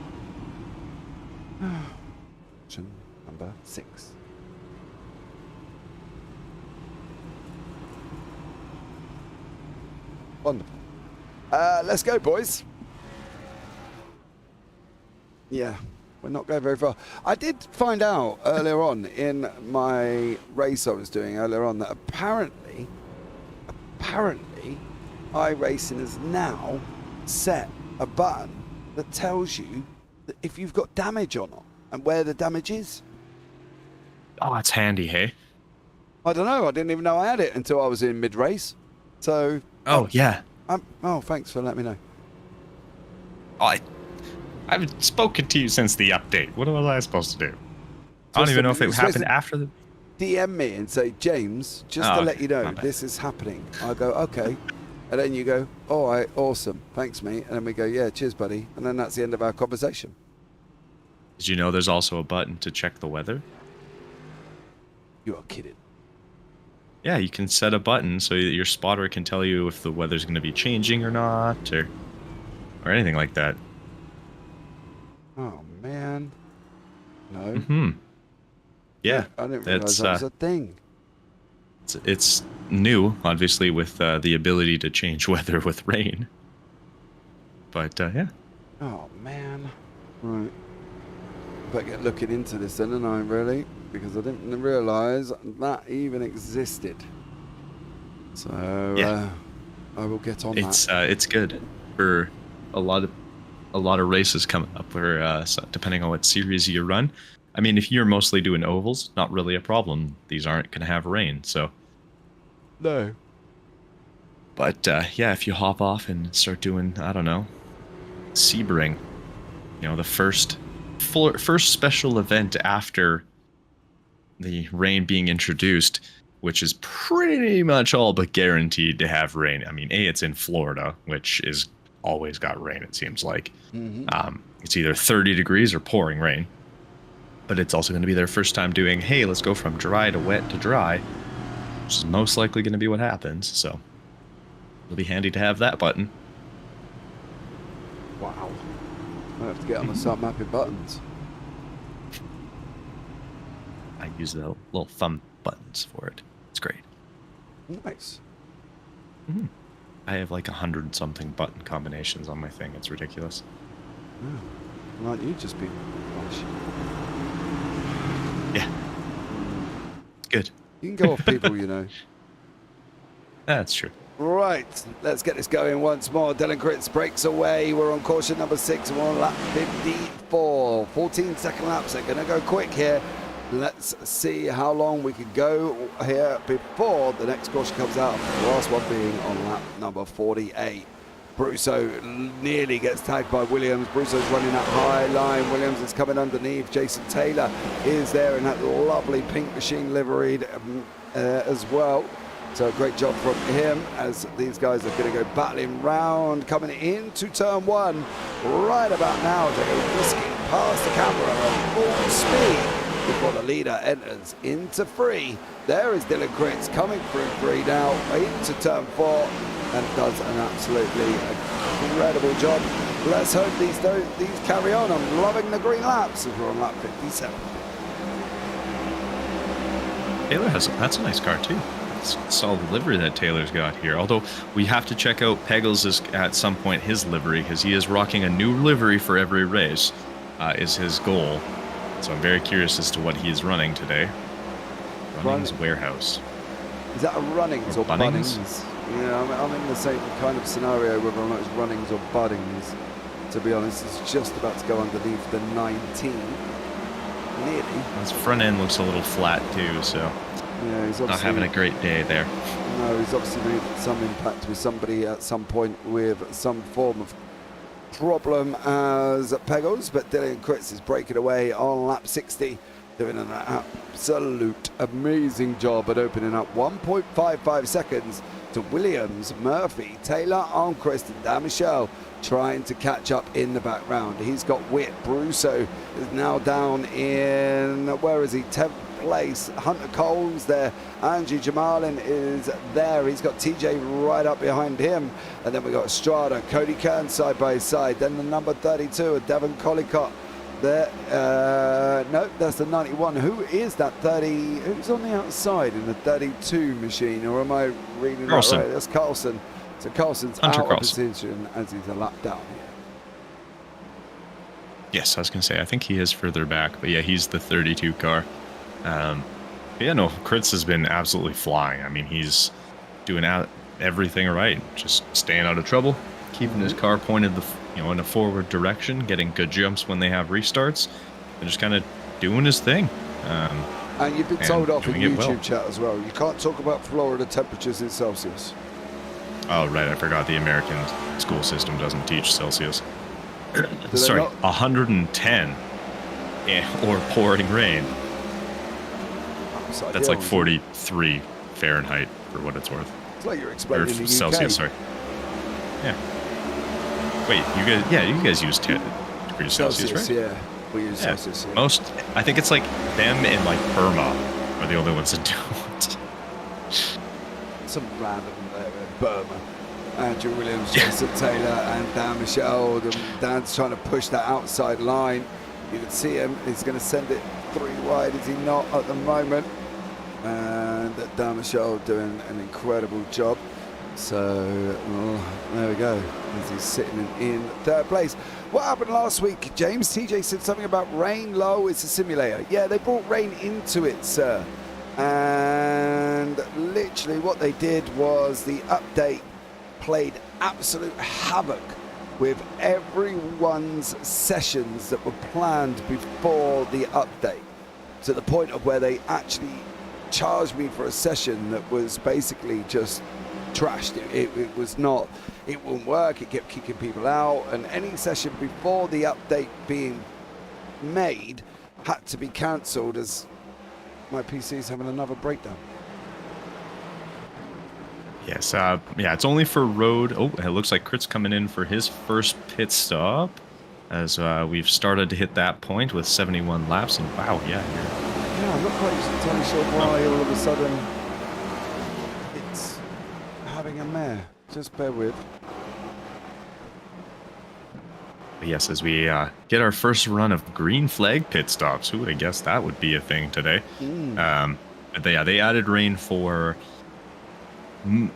Number 6. Wonderful. Let's go, boys. Yeah, we're not going very far. I did find out earlier on in my race I was doing earlier on that apparently iRacing has now set a button that tells you that if you've got damage or not and where the damage is. Oh, that's handy, hey? I don't know. I didn't even know I had it until I was in mid-race. So. Oh, yeah. Oh, thanks for letting me know. I haven't spoken to you since the update. What was I supposed to do? I don't even know if it happened after the... DM me and say, James, just to let you know, this is happening. I go, okay. And then you go, all right, awesome. Thanks, mate. And then we go, yeah, cheers, buddy. And then that's the end of our conversation. Did you know there's also a button to check the weather? You are kidding. Yeah, you can set a button so that your spotter can tell you if the weather's going to be changing or not, or anything like that. Oh, man. No. Mm-hmm. Yeah. I didn't realize that was a thing. It's new, obviously, with the ability to change weather with rain. But, yeah. Oh, man. Right. Better get looking into this then, and I really, because I didn't realize that even existed. So, yeah. I will get on that. It's good for a lot of races coming up, where depending on what series you run. I mean, if you're mostly doing ovals, not really a problem. These aren't going to have rain, so. No. But, yeah, if you hop off and start doing, I don't know, Sebring, you know, the first special event after the rain being introduced, which is pretty much all but guaranteed to have rain. I mean, it's in Florida, which is always got rain, it seems like. Mm-hmm. It's either 30 degrees or pouring rain. But it's also going to be their first time doing, hey, let's go from dry to wet to dry, which is most likely going to be what happens. So it'll be handy to have that button. Wow. I have to get on and start mapping buttons. I use the little thumb buttons for it. It's great. Nice. Mm-hmm. I have like 100-something button combinations on my thing. It's ridiculous. Oh. Why aren't you just being flash? Yeah. It's good. You can go off people, you know. That's true. Right, let's get this going once more. Dylan Critz breaks away. We're on caution number 6. We're on lap 54. 14-second laps. They're going to go quick here. Let's see how long we can go here before the next caution comes out. The last one being on lap number 48. Brusso nearly gets tagged by Williams. Brusso's running that high line. Williams is coming underneath. Jason Taylor is there in that lovely pink machine liveried as well. So great job from him as these guys are going to go battling round, coming into turn 1 right about now. They go whisking past the camera at full speed before the leader enters into 3. There is Dylan Critz coming through 3 now into turn 4 and does an absolutely incredible job. Let's hope these carry on. I'm loving the green laps as we're on lap 57. Taylor that's a nice car too. Solid livery that Taylor's got here. Although we have to check out Peggles' at some point his livery, because he is rocking a new livery for every race, is his goal. So I'm very curious as to what he is running today. Runnings Warehouse. Is that a Runnings or Bunnings? Yeah, I'm in the same kind of scenario whether or not it's Runnings or Buddings. to be honest. It's just about to go underneath the 19. Nearly. His front end looks a little flat too, so Yeah, he's obviously not having a great day there. No, he's obviously made some impact with somebody at some point with some form of problem as Pegos, but Dylan Critz is breaking away on lap 60, doing an absolute amazing job at opening up 1.55 seconds to Williams, Murphy, Taylor, Armquist and Dan Michel trying to catch up in the background. He's got Witt. Brusso is now down in, where is he, 10th place. Hunter Coles there. Angie Jamalin is there. He's got TJ right up behind him. And then we got Estrada, Cody Kern side by side. Then the number 32, Devon Collicott there. No, that's the 91. Who is that 30? Who's on the outside in the 32 machine? Or am I reading Carlson. that right? That's Carlson. So Carlson's Hunter out Carlson. of position as he's a lap down here. Yes, I was going to say, I think he is further back, but yeah, he's the 32 car. Yeah, no, Kritz has been absolutely flying. I mean, he's doing everything right, just staying out of trouble, keeping his car pointed in a forward direction, getting good jumps when they have restarts, and just kind of doing his thing. And you've been told off in doing it YouTube well. chat as well. You can't talk about Florida temperatures in Celsius. Oh, right, I forgot the American school system doesn't teach Celsius. they Sorry, not? 110 or pouring rain. Upside That's down, like isn't it? 43 Fahrenheit for what it's worth. It's like you're Or explaining the UK. Celsius, sorry. Yeah. Wait, you guys use 10 degrees Celsius, right? Yeah, we use Yeah. Celsius. Yeah. Most, I think it's like them and like Burma are the only ones that don't. Some random Burma. Andrew Williams, Jason Taylor, and Dan Michel. Dan's trying to push that outside line. You can see him. He's going to send it 3 wide. Is he not at the moment? And Dan Michel doing an incredible job. So there we go. As he's sitting in 3rd place. What happened last week, James? TJ said something about rain low. It's a simulator. Yeah, they brought rain into it, sir. And literally what they did was the update played absolute havoc with everyone's sessions that were planned before the update, to the point of where they actually charged me for a session that was basically just trashed. It was not, it wouldn't work, it kept kicking people out, and any session before the update being made had to be cancelled as my PC's having another breakdown. Yes, yeah, it's only for road. Oh, it looks like Krit's coming in for his first pit stop, as we've started to hit that point with 71 laps. And wow, yeah, Yeah, I'm not quite entirely sure why all of a sudden it's having a mare. Just bear with. but yes, as we get our first run of green flag pit stops. Who would have guessed that would be a thing today? But they added rain for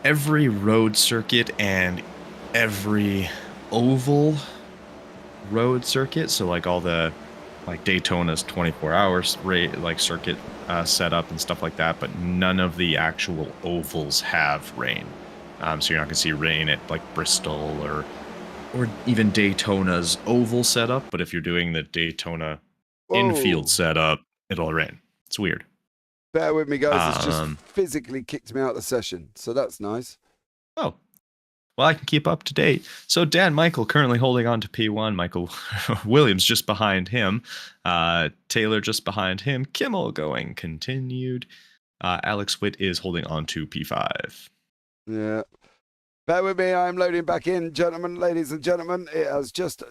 every road circuit and every oval road circuit. So like all the Daytona's 24 hours circuit setup and stuff like that, but none of the actual ovals have rain. So you're not gonna see rain at like Bristol or even Daytona's oval setup. But if you're doing the Daytona infield setup, it'll rain. It's weird. Bear with me, guys. It's just physically kicked me out of the session, so that's nice. Oh, well, I can keep up to date. So Dan Michael currently holding on to P1. Michael Williams just behind him. Taylor just behind him. Kimmel going continued. Alex Witt is holding on to P5. Yeah. Bear with me. I'm loading back in, gentlemen, ladies and gentlemen. It has just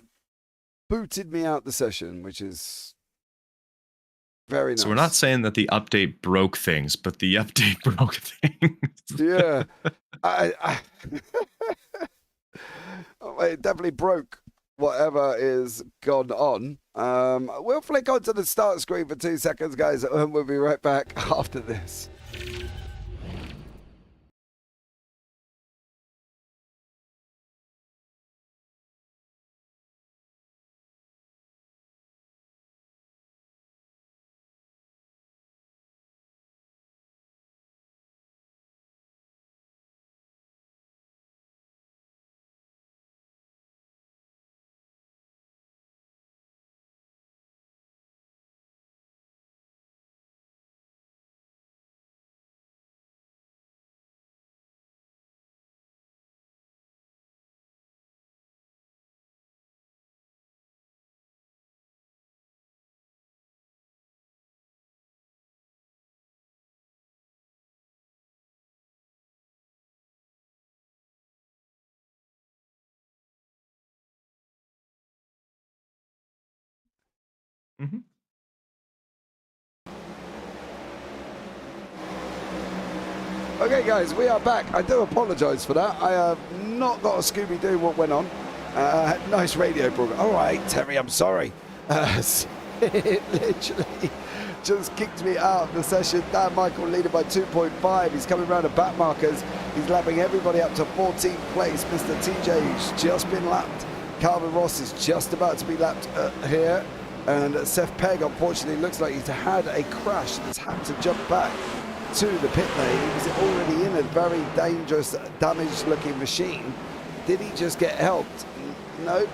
booted me out the session, which is very nice. So we're not saying that the update broke things, but the update broke things. Yeah. It definitely broke whatever is gone on. We'll flick onto the start screen for 2 seconds, guys, and we'll be right back after this. Mm-hmm. Okay, guys, we are back. I do apologise for that. I have not got a Scooby-Doo what went on. Nice radio program. All right, Terry, I'm sorry. It literally just kicked me out of the session. Dan Michael leading by 2.5. He's coming around the back markers. He's lapping everybody up to 14th place. Mr. TJ's just been lapped. Calvin Ross is just about to be lapped here. And Seth Pegg, unfortunately, looks like he's had a crash and has had to jump back to the pit lane. He was already in a very dangerous, damaged-looking machine. Did he just get helped? No, he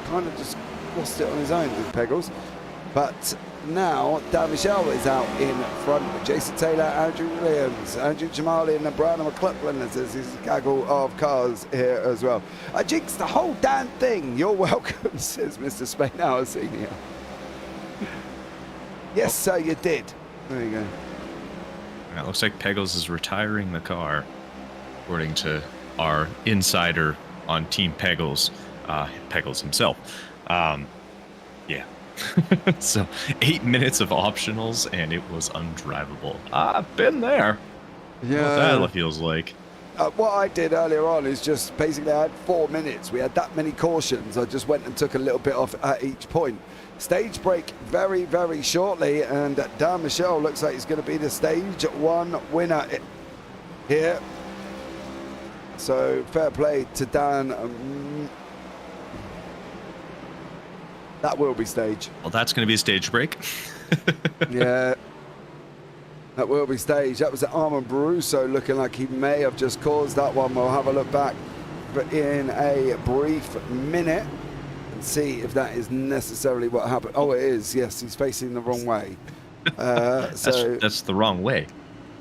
kind of just lost it on his own with Peggles. But now Dan Michelle is out in front with Jason Taylor, Andrew Williams, Andrew Jamali and Brian McLaughlin. There's his gaggle of cars here as well. I jinxed the whole damn thing. You're welcome, says Mr. Spainhour Senior. Yes, sir, you did. There you go. It looks like Peggles is retiring the car, according to our insider on Team Peggles, Peggles himself. Yeah. So 8 minutes of optionals, and it was undrivable. I've been there. Yeah. What that feels like. What I did earlier on is just basically I had 4 minutes. We had that many cautions. I just went and took a little bit off at each point. Stage break very, very shortly, and Dan Michelle looks like he's going to be the stage 1 winner here. So fair play to Dan. That will be stage. Well, that's going to be a stage break. Yeah. That will be stage. That was Armand Baruso looking like he may have just caused that one. We'll have a look back in a brief minute and see if that is necessarily what happened. Oh, it is. Yes, he's facing the wrong way. So that's the wrong way.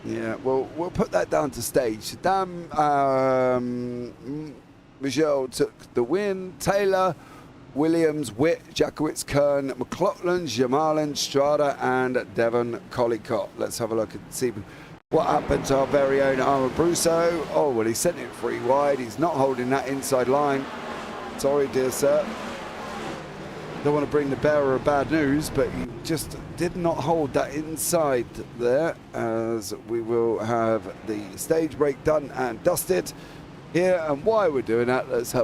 Yeah, well, we'll put that down to stage. Dan Michelle took the win. Taylor, Williams, Witt, Jakowitz, Kern, McLaughlin, Jamalin, Strada, and Devon Collicott. Let's have a look and see what happened to our very own Armand Baruso. Oh, well, he sent it free wide. He's not holding that inside line. Sorry, dear sir. Don't want to bring the bearer of bad news, but he just did not hold that inside there, as we will have the stage break done and dusted here. And while we're doing that, let's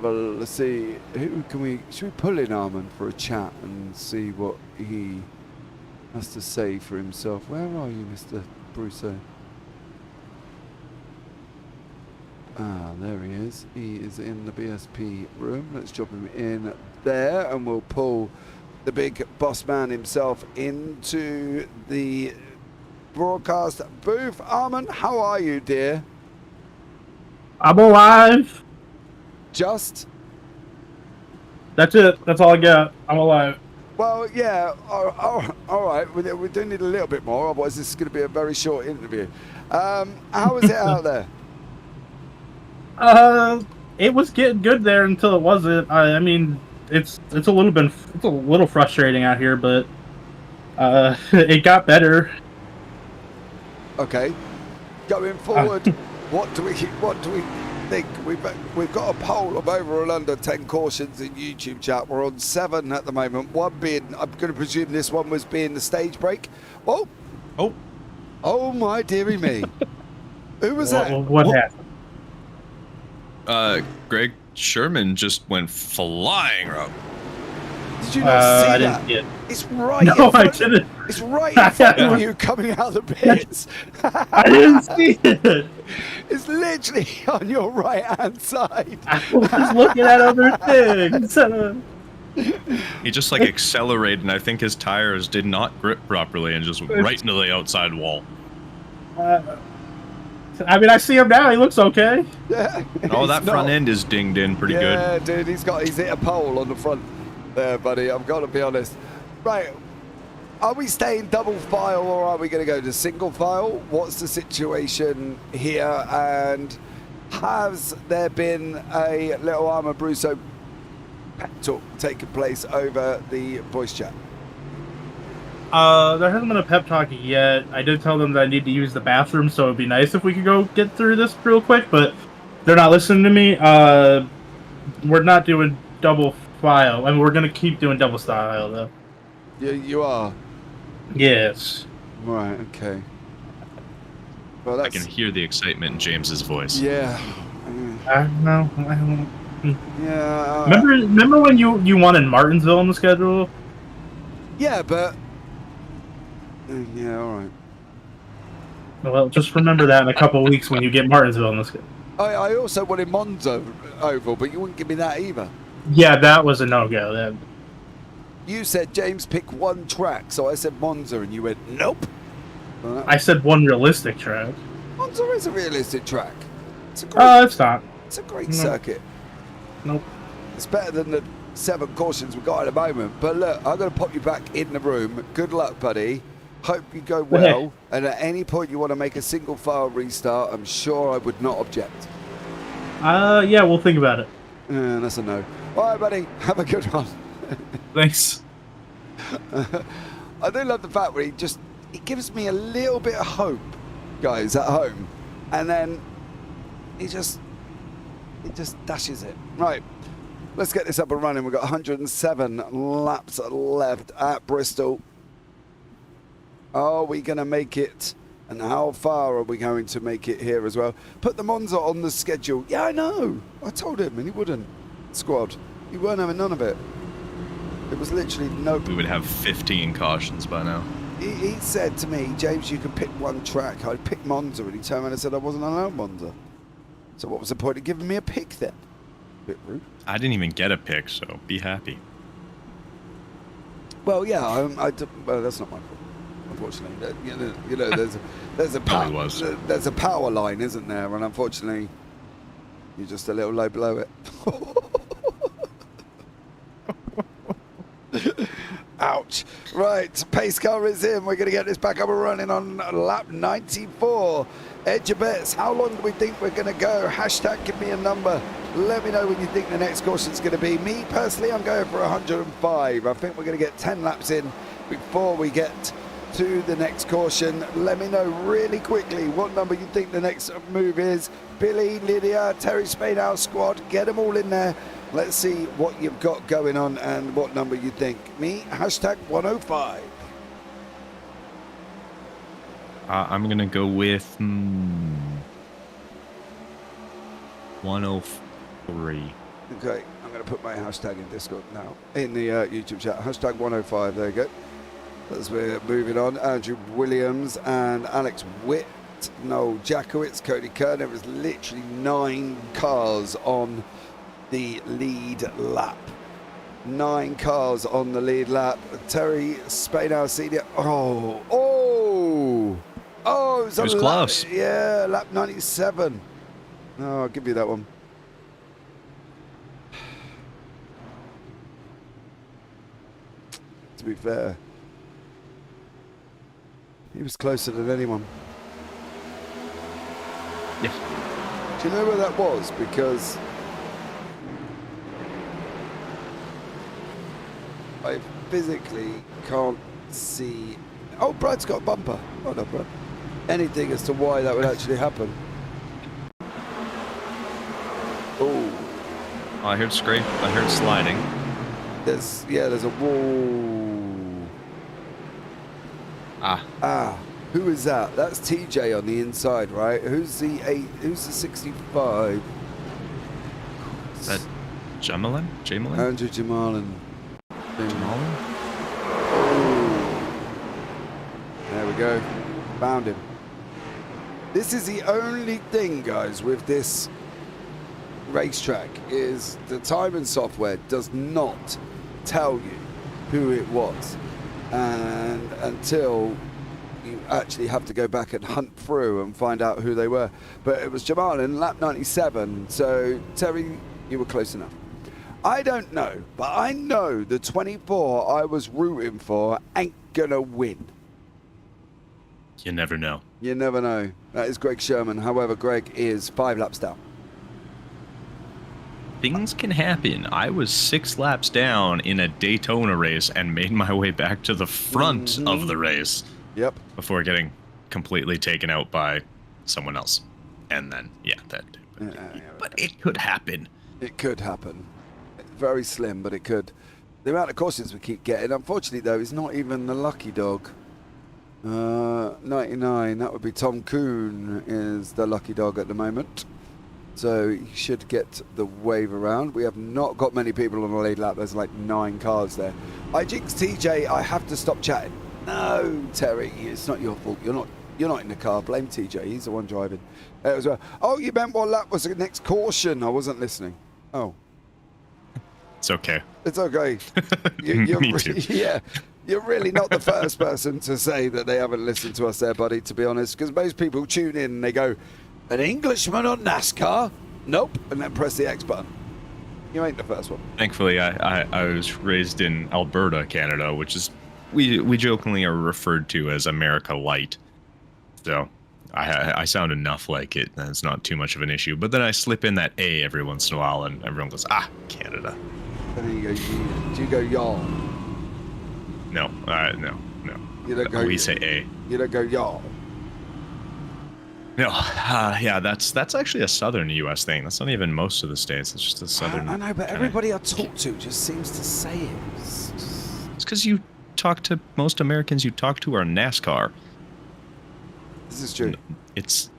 see who can we should we pull in Armand for a chat and see what he has to say for himself. Where are you, Mr. Brusso? Ah, there he is. He is in the BSP room. Let's drop him in there, and we'll pull the big boss man himself into the broadcast booth. Armand, how are you, dear? I'm alive. Just? That's it. That's all I got. I'm alive. Well, yeah. All right. We do need a little bit more, otherwise this is going to be a very short interview. How is it out there? It was getting good there until it wasn't. I mean, it's a little frustrating out here, but it got better. Okay. Going forward, what do we think? We've got a poll of over and under 10 cautions in YouTube chat. We're on 7 at the moment. One being, I'm going to presume this one was being the stage break. Oh my dearie me. Who was that? What happened? Greg Sherman just went flying up. Did you not see I that? didn't see it. It's right No, in front, I didn't. It's right in front of you coming out of the pits. I didn't see it. It's literally on your right-hand side. I was looking at other things. He just like accelerated, and I think his tires did not grip properly and just went right into the outside wall. I mean, I see him now. He looks okay. Yeah. Oh, that front end is dinged in pretty good. Yeah, dude, he's hit a pole on the front there, buddy. I've got to be honest. Right, are we staying double file or are we going to go to single file? What's the situation here? And has there been a little Armand Baruso pep talk taking place over the voice chat? There hasn't been a pep talk yet. I did tell them that I need to use the bathroom, so it'd be nice if we could go get through this real quick, but they're not listening to me. We're not doing double file. I mean, we're going to keep doing double style, though. You are? Yes. Right, okay. Well, I that's... can hear the excitement in James's voice. Yeah. I don't know. Yeah. Remember when you wanted Martinsville on the schedule? Yeah, but... Yeah, alright. Well, just remember that in a couple of weeks when you get Martinsville on the schedule. I also wanted Monza Oval, but you wouldn't give me that either. Yeah, that was a no-go. You said, James, pick one track, so I said Monza, and you went, nope. I said one realistic track. Monza is a realistic track. It's a great, It's not. It's a great circuit. Nope. It's better than the 7 cautions we've got at the moment. But look, I'm going to pop you back in the room. Good luck, buddy. Hope you go well. And at any point you want to make a single file restart, I'm sure I would not object. Yeah, we'll think about it. That's a no. All right, buddy. Have a good one. Thanks. I do love the fact where it gives me a little bit of hope, guys, at home. And then it just dashes it. Right. Let's get this up and running. We've got 107 laps left at Bristol. Are we going to make it? And how far are we going to make it here as well? Put the Monza on the schedule. Yeah, I know. I told him and he wouldn't. Squad. He weren't having none of it. It was literally no... We would have 15 cautions by now. He said to me, James, you can pick one track. I'd pick Monza. And he turned around and said I wasn't allowed Monza. So what was the point of giving me a pick then? Bit rude. I didn't even get a pick, so be happy. Well, yeah, well, that's not my fault. Unfortunately, you know, there's a power line, isn't there? And unfortunately, you're just a little low below it. Ouch! Right, pace car is in. We're going to get this back up and running on lap 94. Edge your bets. How long do we think we're going to go? Hashtag give me a number. Let me know when you think the next caution's going to be. Me personally, I'm going for 105. I think we're going to get 10 laps in before we get to the next caution. Let me know really quickly what number you think the next move is. Billy, Lydia, Terry Spainhouse squad, get them all in there. Let's see what you've got going on and what number you think. Me, hashtag 105. I'm going to go with 103. Okay, I'm going to put my hashtag in Discord now, in the YouTube chat. Hashtag 105, there you go. As we're moving on, Andrew Williams and Alex Witt, Noel Jackowitz, Cody Kern. There was literally 9 cars on the lead lap. 9 cars on the lead lap. Terry Spainhouse Senior. It was close. Yeah, lap 97. No, I'll give you that one. To be fair, he was closer than anyone. Yes. Do you know where that was? Because I physically can't see. Oh, Brad's got a bumper. Oh no, Brad. Anything as to why that would actually happen. Oh. I heard scrape. I heard sliding. There's a wall. Who is that? That's TJ on the inside, right? Who's the 8? Who's the 65? Is that Jamalin? Andrew Jamalin. Jamalin? Oh. There we go. Found him. This is the only thing, guys, with this racetrack is the timing software does not tell you who it was, and until you actually have to go back and hunt through and find out who they were. But it was Jamal in lap 97, so Terry, you were close enough. I don't know, but I know the 24 I was rooting for ain't gonna win. You never know. You never know. That is Greg Sherman. However, Greg is 5 laps down. Things can happen. I was 6 laps down in a Daytona race and made my way back to the front of the race. Yep. Before getting completely taken out by someone else. And then, but it could happen. It could happen. Very slim, but it could. The amount of cautions we keep getting, unfortunately though, is not even the lucky dog. 99, that would be Tom Kuhn is the lucky dog at the moment. So he should get the wave around. We have not got many people on the lead lap. There's like 9 cars there. I jinx TJ, I have to stop chatting. No, Terry, it's not your fault. You're not in the car. Blame TJ. He's the one driving. As well. Oh, you meant what lap was the next caution? I wasn't listening. Oh. It's okay. It's okay. Me too. Yeah. You're really not the first person to say that they haven't listened to us there, buddy, to be honest. Because most people tune in and they go, an Englishman on NASCAR? Nope. And then press the X button. You ain't the first one. Thankfully, I was raised in Alberta, Canada, which is we jokingly are referred to as America Light. So I sound enough like it, and it's not too much of an issue. But then I slip in that A every once in a while, and everyone goes, Canada. And then you go, do you go y'all? No. You don't go, we say A. You don't go y'all. No, yeah, that's actually a southern U.S. thing. That's not even most of the states. It's just a southern. I know, but everybody I talk to just seems to say it. It's because you talk to most Americans you talk to are NASCAR. This is true. It's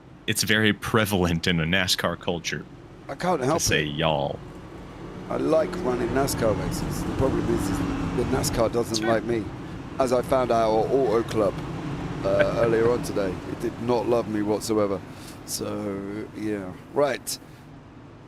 very prevalent in the NASCAR culture. I can't help to say y'all. I like running NASCAR races. The problem is that NASCAR doesn't like me. As I found out at Auto Club earlier on today, it did not love me whatsoever. So, yeah. Right.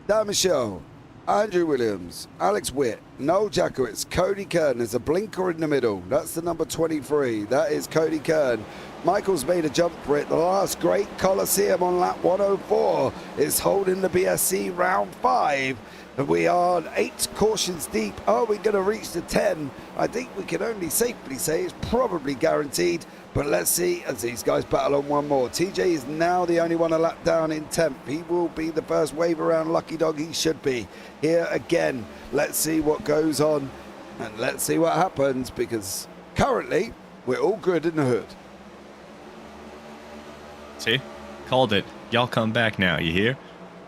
Dan Michelle, Andrew Williams, Alex Witt, Noel Jackowitz, Cody Kern. There's a blinker in the middle. That's the number 23. That is Cody Kern. Michael's made a jump for it. The last great Coliseum on lap 104 is holding the BSC round 5. And we are 8 cautions deep. Are we going to reach the 10? I think we can only safely say it's probably guaranteed. But let's see as these guys battle on one more. TJ is now the only one a lap down in 10th. He will be the first wave around lucky dog. He should be. Here again. Let's see what goes on. And let's see what happens. Because currently, we're all good in the hood. See? Called it. Y'all come back now, you hear?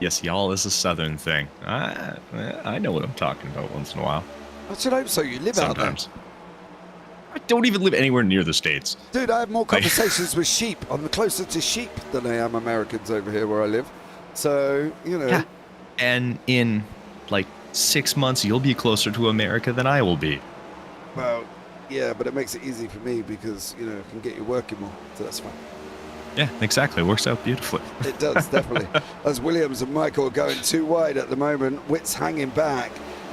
Yes, y'all is a southern thing. I know what I'm talking about once in a while. I should hope so. You live Sometimes. out there. I don't even live anywhere near the States. Dude, I have more conversations with sheep. I'm closer to sheep than I am Americans over here where I live. So, you know. Yeah. And in like 6 months, you'll be closer to America than I will be. Well, yeah, but it makes it easy for me because, you know, I can get you working more. So that's fine. Yeah, exactly. It works out beautifully. It does, definitely. As Williams and Michael are going too wide at the moment, Witt's hanging back.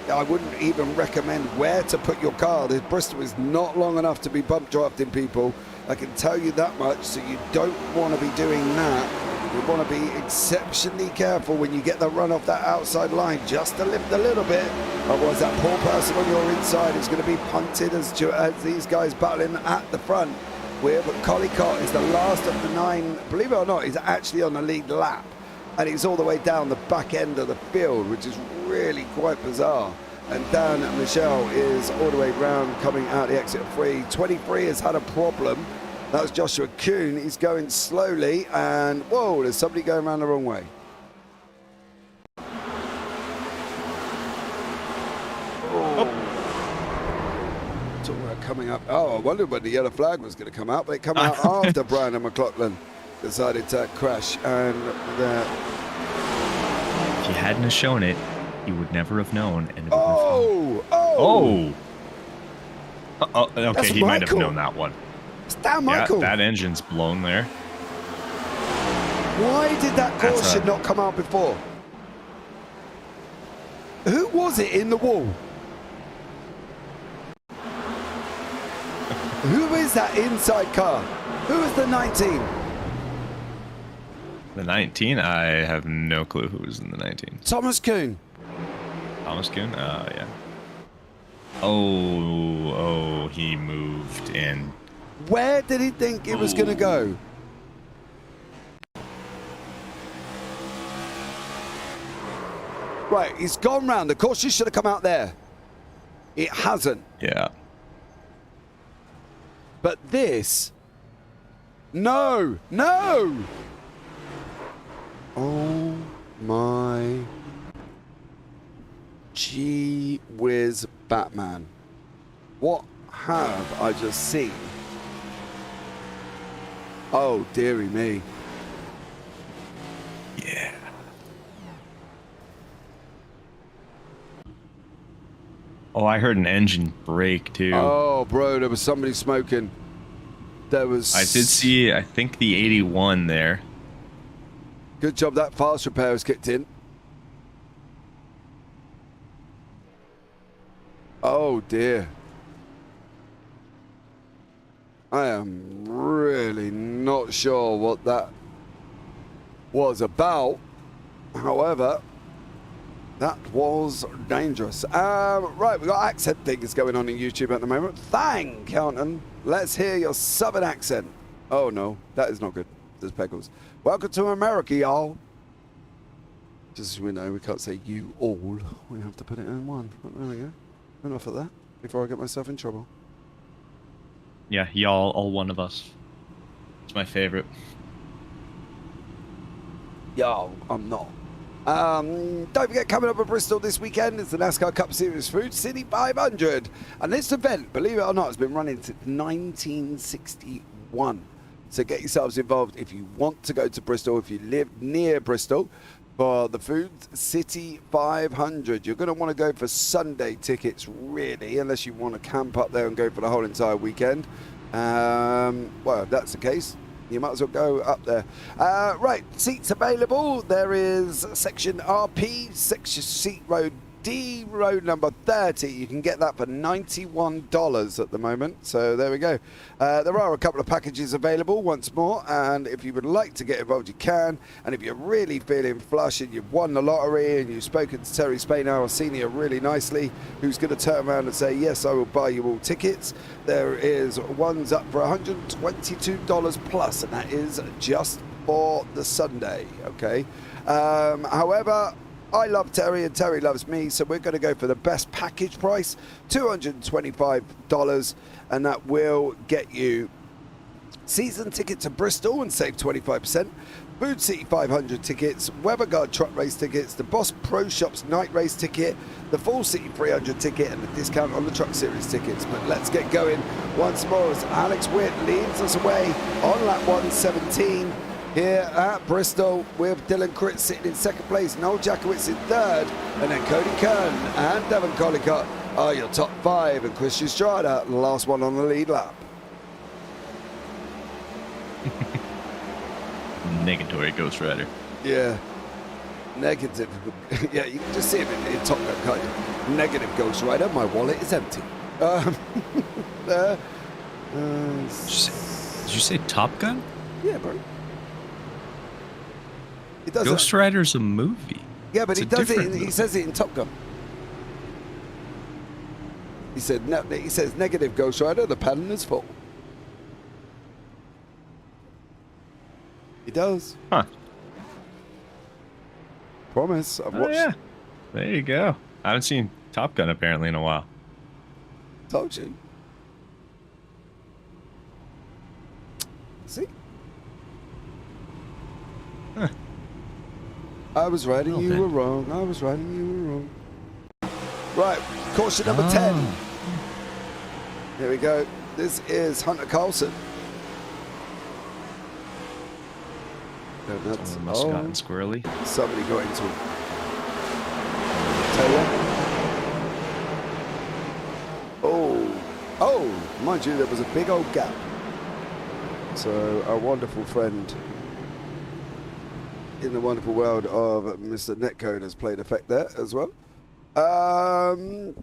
I wouldn't even recommend where to put your car. The Bristol is not long enough to be bump drafting people. I can tell you that much, so you don't want to be doing that. You want to be exceptionally careful when you get the run off that outside line, just to lift a little bit. Otherwise, that poor person on your inside is going to be punted as these guys battling at the front. But Collicott is the last of the 9. Believe it or not, he's actually on the lead lap. And he's all the way down the back end of the field, which is really quite bizarre. And Dan Michelle is all the way round, coming out the exit 3. 23 has had a problem. That's Joshua Kuhn. He's going slowly. And, whoa, there's somebody going around the wrong way. Coming up. Oh, I wondered when the yellow flag was going to come out, but it came out after Brian and McLaughlin decided to crash. And if you hadn't have shown it, you would never have known. And okay, That's he Michael. might have known that one. It's Dan Michael. Yeah, that engine's blown there. Why did that caution not come out before? Who was it in the wall? Who is that inside car? Who is the 19? The 19? I have no clue who was in the 19. Thomas Kuhn. Thomas Kuhn? Yeah. Oh, he moved in. Where did he think it was going to go? Right, he's gone round. The caution should have come out there. It hasn't. Yeah. But this... No! Oh my... Gee whiz Batman. What have I just seen? Oh, dearie me. Yeah. Oh, I heard an engine brake too. Oh, bro, there was somebody smoking. There was... I did see, I think, the 81 there. Good job that fast repair was kicked in. Oh, dear. I am really not sure what that was about. However, that was dangerous. Right, we've got accent things going on in YouTube at the moment. Thank Kenton. Let's hear your southern accent. Oh, no, that is not good. There's Pegbles. Welcome to America, y'all. Just so we know, we can't say you all. We have to put it in one. There we go. Enough of that before I get myself in trouble. Yeah, y'all, all one of us. It's my favorite. Yo, I'm not. Don't forget, coming up at Bristol this weekend is the NASCAR Cup Series Food City 500. And this event, believe it or not, has been running since 1961. So get yourselves involved if you want to go to Bristol, if you live near Bristol, for the Food City 500. You're going to want to go for Sunday tickets, really, unless you want to camp up there and go for the whole entire weekend. Well, if that's the case, you might as well go up there. Right, seats available. There is section RP, section seat road D, road number 30. You can get that for $91 at the moment. So there we go. There are a couple of packages available once more, and if you would like to get involved, you can. And if you're really feeling flush and you've won the lottery and you've spoken to Terry Spain, our senior, really nicely, who's going to turn around and say, yes, I will buy you all tickets, there is ones up for $122 plus, and that is just for the Sunday, okay? However, I love Terry and Terry loves me, so we're going to go for the best package price, $225, and that will get you season ticket to Bristol and save 25%, Food City 500 tickets, Weatherguard truck race tickets, the Boss Pro Shops night race ticket, the Full City 300 ticket, and the discount on the truck series tickets. But let's get going once more as Alex Witt leads us away on lap 117. Here at Bristol, with Dylan Critz sitting in second place, Noel Jackowitz in third, and then Cody Kern and Devon Collicott are your top five, and Christian Strada, the last one on the lead lap. Negatory Ghost Rider. Yeah. Negative. Yeah, you can just see him in Top Gun, can't you? Negative Ghost Rider, my wallet is empty. Did you say Top Gun? Yeah, bro. It does Ghost Rider's a movie. Yeah, but It's he a does it. different He movie. says it in Top Gun. He said. He says negative Ghost Rider. The pattern is full. He does. Huh. Promise. I've Oh, watched. yeah. There you go. I haven't seen Top Gun apparently in a while. Told you. See. Huh. I was right and Well, you then. were wrong. I was right and you were wrong. Right, caution number 10. Here we go. This is Hunter Carlson. And that's, Someone must have gotten squirrely. somebody got into it. Taylor. Oh, mind you, there was a big old gap. So our wonderful friend in the wonderful world of Mr. Netcode has played effect there as well.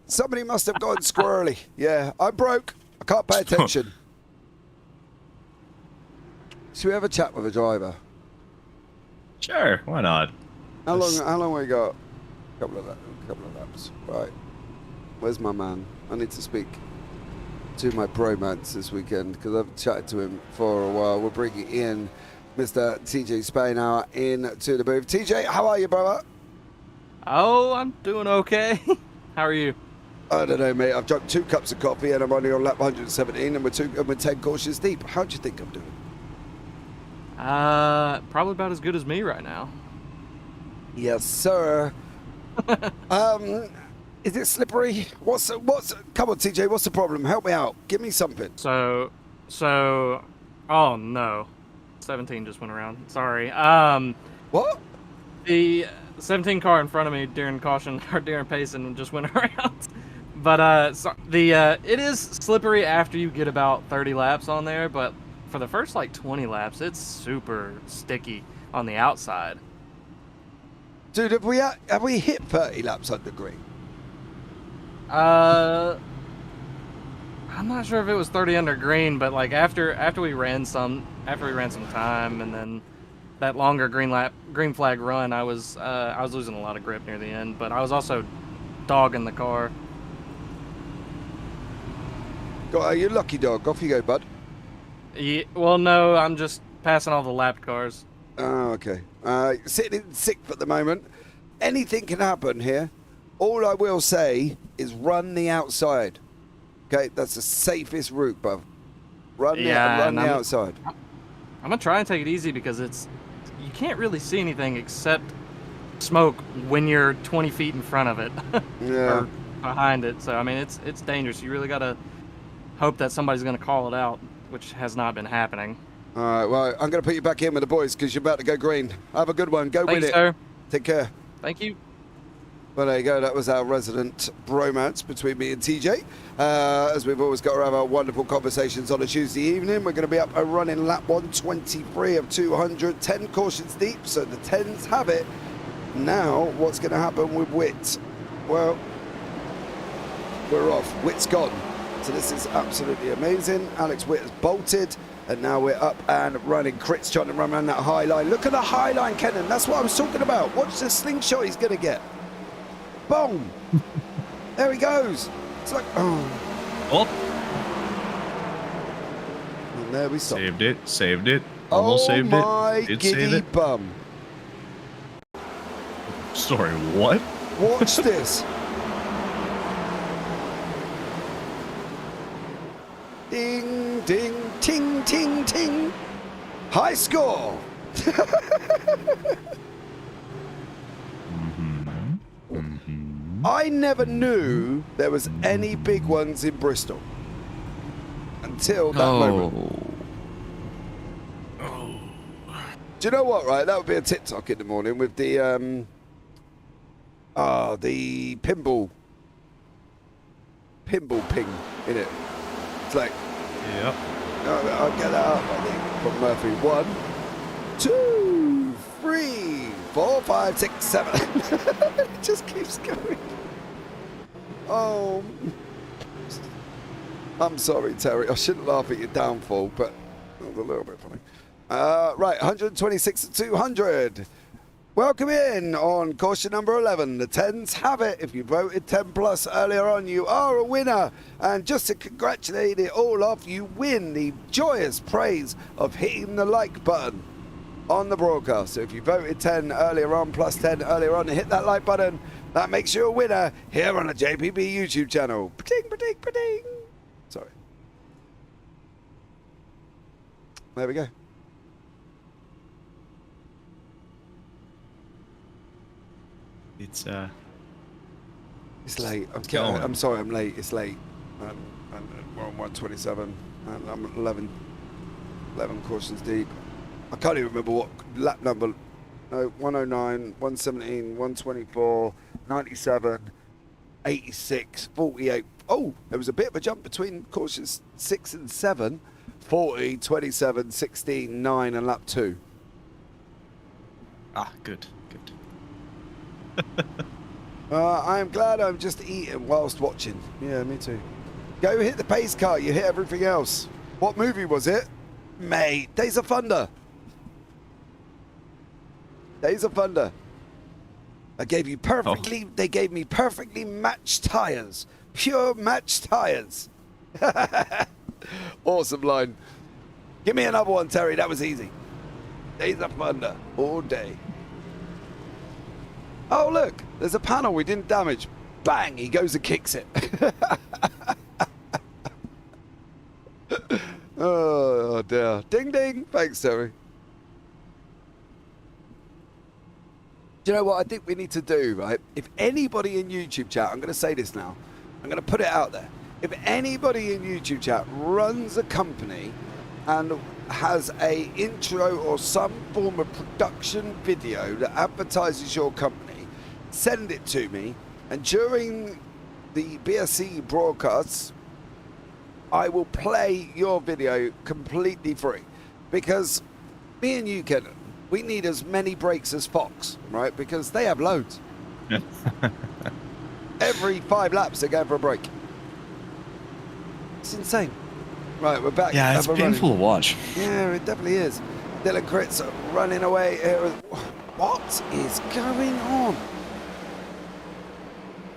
Somebody must have gone squirrely. Yeah, I'm broke. I can't pay attention. Should we have a chat with a driver? Sure, why not? How long we got? Couple of laps. Right. Where's my man? I need to speak to my bromance this weekend because I've chatted to him for a while. We're bringing in Mr. TJ Spainhour into the booth. TJ, how are you, brother? Oh, I'm doing okay. How are you? I don't know, mate. I've drunk 2 cups of coffee and I'm only on lap 117 and we're 10 cautions deep. How do you think I'm doing? Probably about as good as me right now. Yes, sir. Is it slippery? What's? Come on, TJ. What's the problem? Help me out. Give me something. So, oh no, 17 just went around. Sorry. What? The 17 car in front of me during caution or during pacing just went around. But it is slippery after you get about 30 laps on there, but for the first like 20 laps, it's super sticky on the outside. Dude, have we hit 30 laps under green? I'm not sure if it was 30 under green, but like after we ran some time, and then that longer green flag run, I was losing a lot of grip near the end, but I was also dogging the car. You lucky dog. Off you go, bud. Yeah, well, no, I'm just passing all the lapped cars. Oh, okay. Sitting in sixth at the moment. Anything can happen here. All I will say is run the outside. Okay, that's the safest route, bruv. Run the outside. I'm gonna try and take it easy because you can't really see anything except smoke when you're 20 feet in front of it. Yeah. Or behind it. So I mean, it's dangerous. You really gotta hope that somebody's gonna call it out, which has not been happening. All right, well, I'm going to put you back in with the boys because you're about to go green. Have a good one. Go Thanks, with it. sir. Take care. Thank you. Well, there you go. That was our resident bromance between me and TJ. As we've always got to have our wonderful conversations on a Tuesday evening. We're going to be up and running lap 123 of 200, 10 cautions deep, so the 10s have it. Now, what's going to happen with Witt? Well, we're off. Witt's gone. So this is absolutely amazing. Alex Witt has bolted, and now we're up and running. Crit's trying to run around that high line. Look at the high line, Kenton. That's what I was talking about. Watch the slingshot he's going to get. Boom. There he goes. It's like, oh. And there we stop. Saved it. Almost saved it. Oh my giddy bum. Sorry, what? Watch this. Ding, ding, ting, ting, ting. High score. I never knew there was any big ones in Bristol until that moment. Do you know what, right? That would be a TikTok in the morning with the pinball ping in it. It's like, yep. I'll get that up, I think, from Murphy. 1, 2, 3, 4, 5, 6, 7. It just keeps going. Oh, I'm sorry, Terry. I shouldn't laugh at your downfall, but it was a little bit funny. Right, 126 to 200. Welcome in on caution number 11. The 10s have it. If you voted 10 plus earlier on, you are a winner. And just to congratulate it all off, you win the joyous praise of hitting the like button on the broadcast. So if you voted 10 earlier on, plus 10 earlier on, and hit that like button, that makes you a winner here on the JPB YouTube channel. Ba-ding, ba-ding, ba-ding. Sorry. There we go. It's late. I'm sorry, I'm late. It's late. And we're on 127, and I'm 11 cautions deep. I can't even remember what lap number. No, 109, 117, 124, 97, 86, 48. Oh, there was a bit of a jump between cautions 6 and 7. 40, 27, 16, 9, and lap 2. Ah, good. I am glad I'm just eating whilst watching. Yeah, me too. Go hit the pace car. You hit everything else. What movie was it? Mate, Days of Thunder. Days of Thunder. They gave me perfectly matched tires. Pure matched tires. Awesome line. Give me another one, Terry. That was easy. Days of Thunder all day. Oh, look, there's a panel we didn't damage. Bang, he goes and kicks it. Oh, dear. Ding, ding. Thanks, Terry. Do you know what I think we need to do, right? If anybody in YouTube chat, I'm going to say this now, I'm going to put it out there. If anybody in YouTube chat runs a company and has a intro or some form of production video that advertises your company, send it to me, and during the BSC broadcasts, I will play your video completely free. Because me and you, Kenton, we need as many breaks as Fox, right? Because they have loads. Every 5 laps they go for a break. It's insane. Right, we're back. Yeah, it's painful to watch. Yeah, it definitely is. Dylan Critz running away here. What is going on?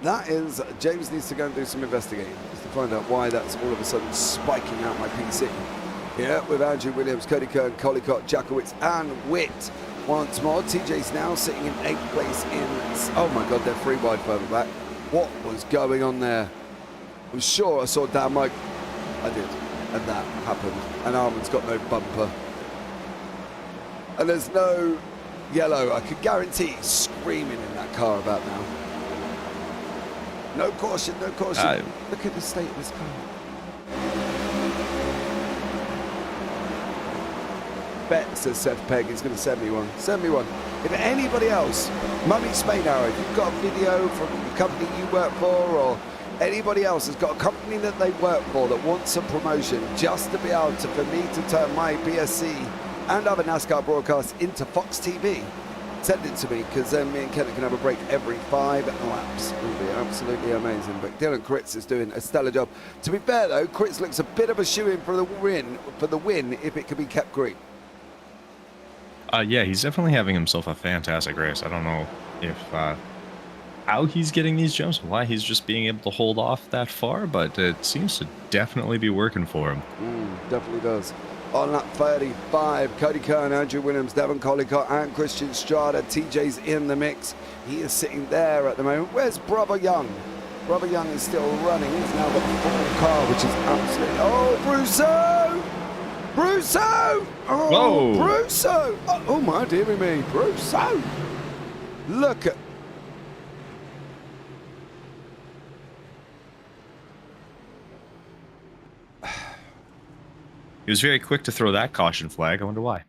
That is, James needs to go and do some investigating just to find out why that's all of a sudden spiking out my PC. Yeah, with Andrew Williams, Cody Kern, Collicott, Jackowitz, and Witt. Once more, TJ's now sitting in 8th place in... Oh my God, they're 3 wide further back. What was going on there? I'm sure I saw Dan Mike. I did. And that happened. And Armin's got no bumper. And there's no yellow. I could guarantee he's screaming in that car about now. No caution, no caution. Look at the state of this car. Bet, says Seth Pegg, he's going to send me one. Send me one. If anybody else, Mummy Spain Arrow, if you've got a video from the company you work for, or anybody else has got a company that they work for that wants a promotion, just to be able to, for me to turn my BSC and other NASCAR broadcasts into Fox TV, send it to me, because then me and Kenton can have a break every 5 laps. It would be absolutely amazing. But Dylan Critz is doing a stellar job. To be fair though, Critz looks a bit of a shoe-in for the win if it can be kept green. Yeah, he's definitely having himself a fantastic race. I don't know if how he's getting these jumps, why he's just being able to hold off that far, but it seems to definitely be working for him. Definitely does. On lap 35, Cody Kern, Andrew Williams, Devon Collicott, and Christian Strada. TJ's in the mix. He is sitting there at the moment. Where's Brother Young? Brother Young is still running. He's now got the full car, which is absolutely... Oh, Brusso! Brusso! Oh, whoa! Brusso! Oh, my dearie me. Brusso! Look at... He was very quick to throw that caution flag. I wonder why.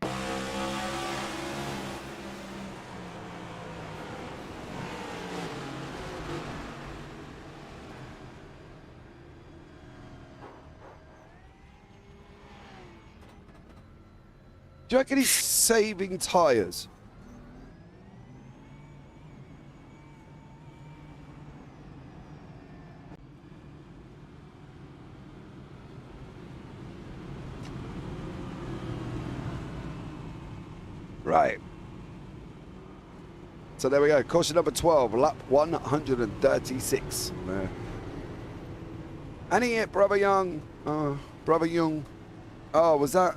Do you reckon he's saving tyres? Right. So there we go. Caution number 12, lap 136. And he hit Brother Young. Brother Young. Oh, was that...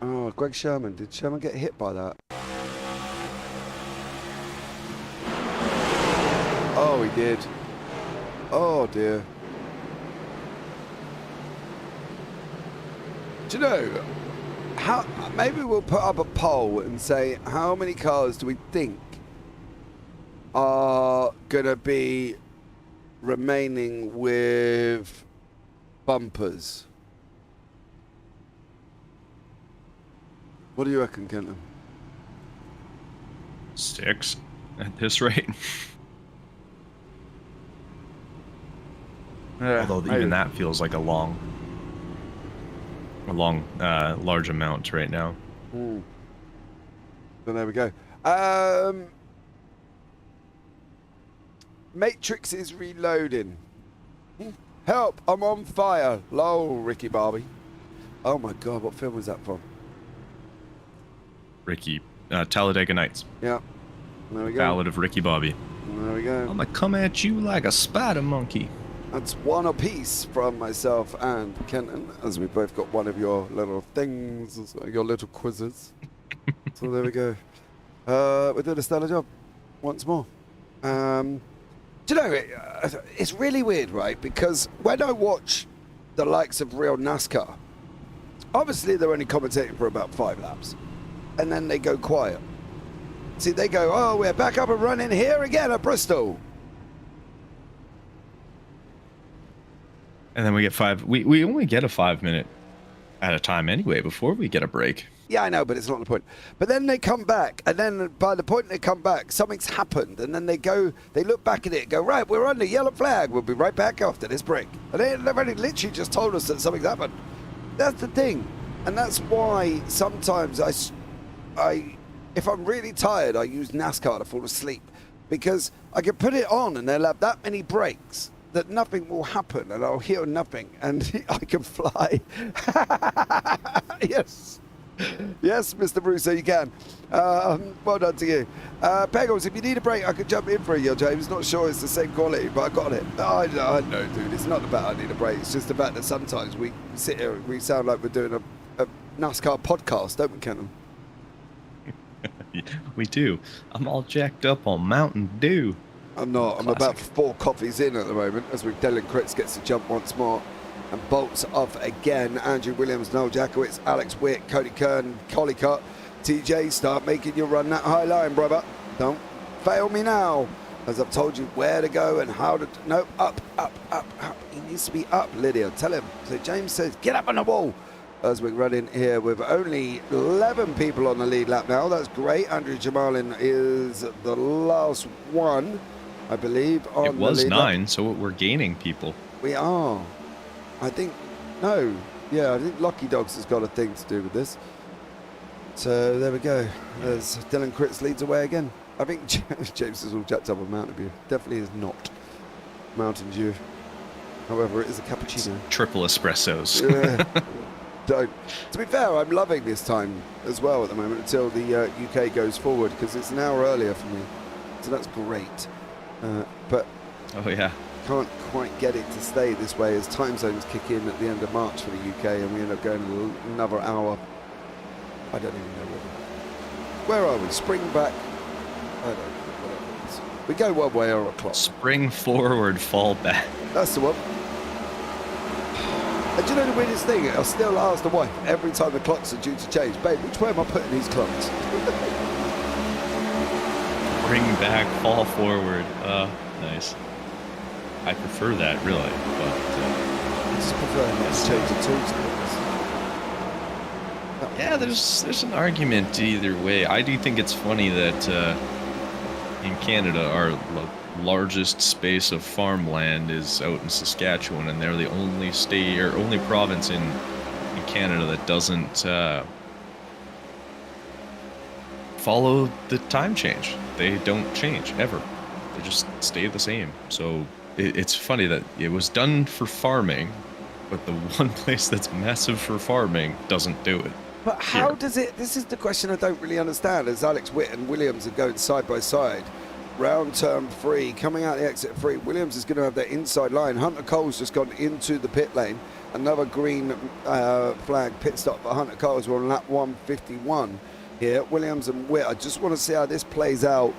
Oh, Greg Sherman. Did Sherman get hit by that? Oh, he did. Oh, dear. Do you know, how? Maybe we'll put up a poll and say, how many cars do we think are going to be remaining with bumpers? What do you reckon, Kenton? 6 at this rate. Although even that feels like a large amount right now. So there we go. Matrix is reloading. Help! I'm on fire. Lol, Ricky Barbie. Oh my God, what film was that from? Ricky, Talladega Nights. Yeah. There we go. Ballad of Ricky Bobby. There we go. I'm gonna come at you like a spider monkey. That's one apiece from myself and Kenton, as we both got one of your little things, your little quizzes. So there we go. We did a stellar job once more. Do you know, it's really weird, right? Because when I watch the likes of real NASCAR, obviously they're only commentating for about 5 laps. and then they go quiet. See, they go, oh, we're back up and running here again at Bristol. And then we get we only get a 5 minute at a time anyway before we get a break. Yeah, I know, but it's not the point. But then they come back, and then by the point they come back, something's happened, and then they look back at it and go, right, we're on the yellow flag, we'll be right back after this break. And they've already literally just told us that something's happened. That's the thing. And that's why sometimes if I'm really tired, I use NASCAR to fall asleep, because I can put it on and they'll have that many breaks that nothing will happen, and I'll hear nothing, and I can fly. Yes. Yes, Mr. Russo, you can. Well done to you. Pegos, if you need a break, I could jump in for you, James. Not sure it's the same quality, but I got it. I know, dude. It's not about I need a break. It's just about that sometimes we sit here and we sound like we're doing a NASCAR podcast, don't we, Kenton? We do. I'm all jacked up on Mountain Dew. I'm not. Classic. I'm about 4 coffees in at the moment as Dylan Critz gets to jump once more and bolts off again. Andrew Williams, Noel Jackowitz, Alex Witt, Cody Kern, Collicott, TJ, start making you run that high line, brother. Don't fail me now. As I've told you where to go and how to... No, up. He needs to be up, Lydia. Tell him. So James says, get up on the wall. As we're running here with only 11 people on the lead lap now. That's great. Andrew Jamalin is the last one, I believe, on it was the lead 9, lap. so we're gaining people. We are. I think... No. Yeah, I think Lucky Dogs has got a thing to do with this. So there we go. As Dylan Critz leads away again. I think James is all jacked up on Mountain Dew. Definitely is not Mountain Dew. However, it is a cappuccino. It's triple espressos. Yeah. Don't. To be fair, I'm loving this time as well at the moment until the UK goes forward, because it's an hour earlier for me. So that's great. But Oh, yeah. can't quite get it to stay this way as time zones kick in at the end of March for the UK, and we end up going another hour. I don't even know where are we? Spring back? I don't know what it is. We go one way or a clock. Spring forward, fall back. That's the one. And do you know the weirdest thing? I still ask the wife every time the clocks are due to change, babe, which way am I putting these clocks? Bring back, fall forward. Nice. I prefer that, really. But I just prefer let's change the tools. yeah, there's an argument either way. I do think it's funny that in Canada, our largest space of farmland is out in Saskatchewan, and they're the only state or only province in Canada that doesn't follow the time change. They don't change ever. They just stay the same. So it's funny that it was done for farming, but the one place that's massive for farming doesn't do it. But how does it... This is the question I don't really understand. As Alex Witt and Williams are going side by side, round turn 3, coming out the exit 3, Williams is going to have that inside line. Hunter Cole's just gone into the pit lane. Another green flag pit stop for Hunter Cole's. We're on lap 151 here. Williams and Witt, I just want to see how this plays out.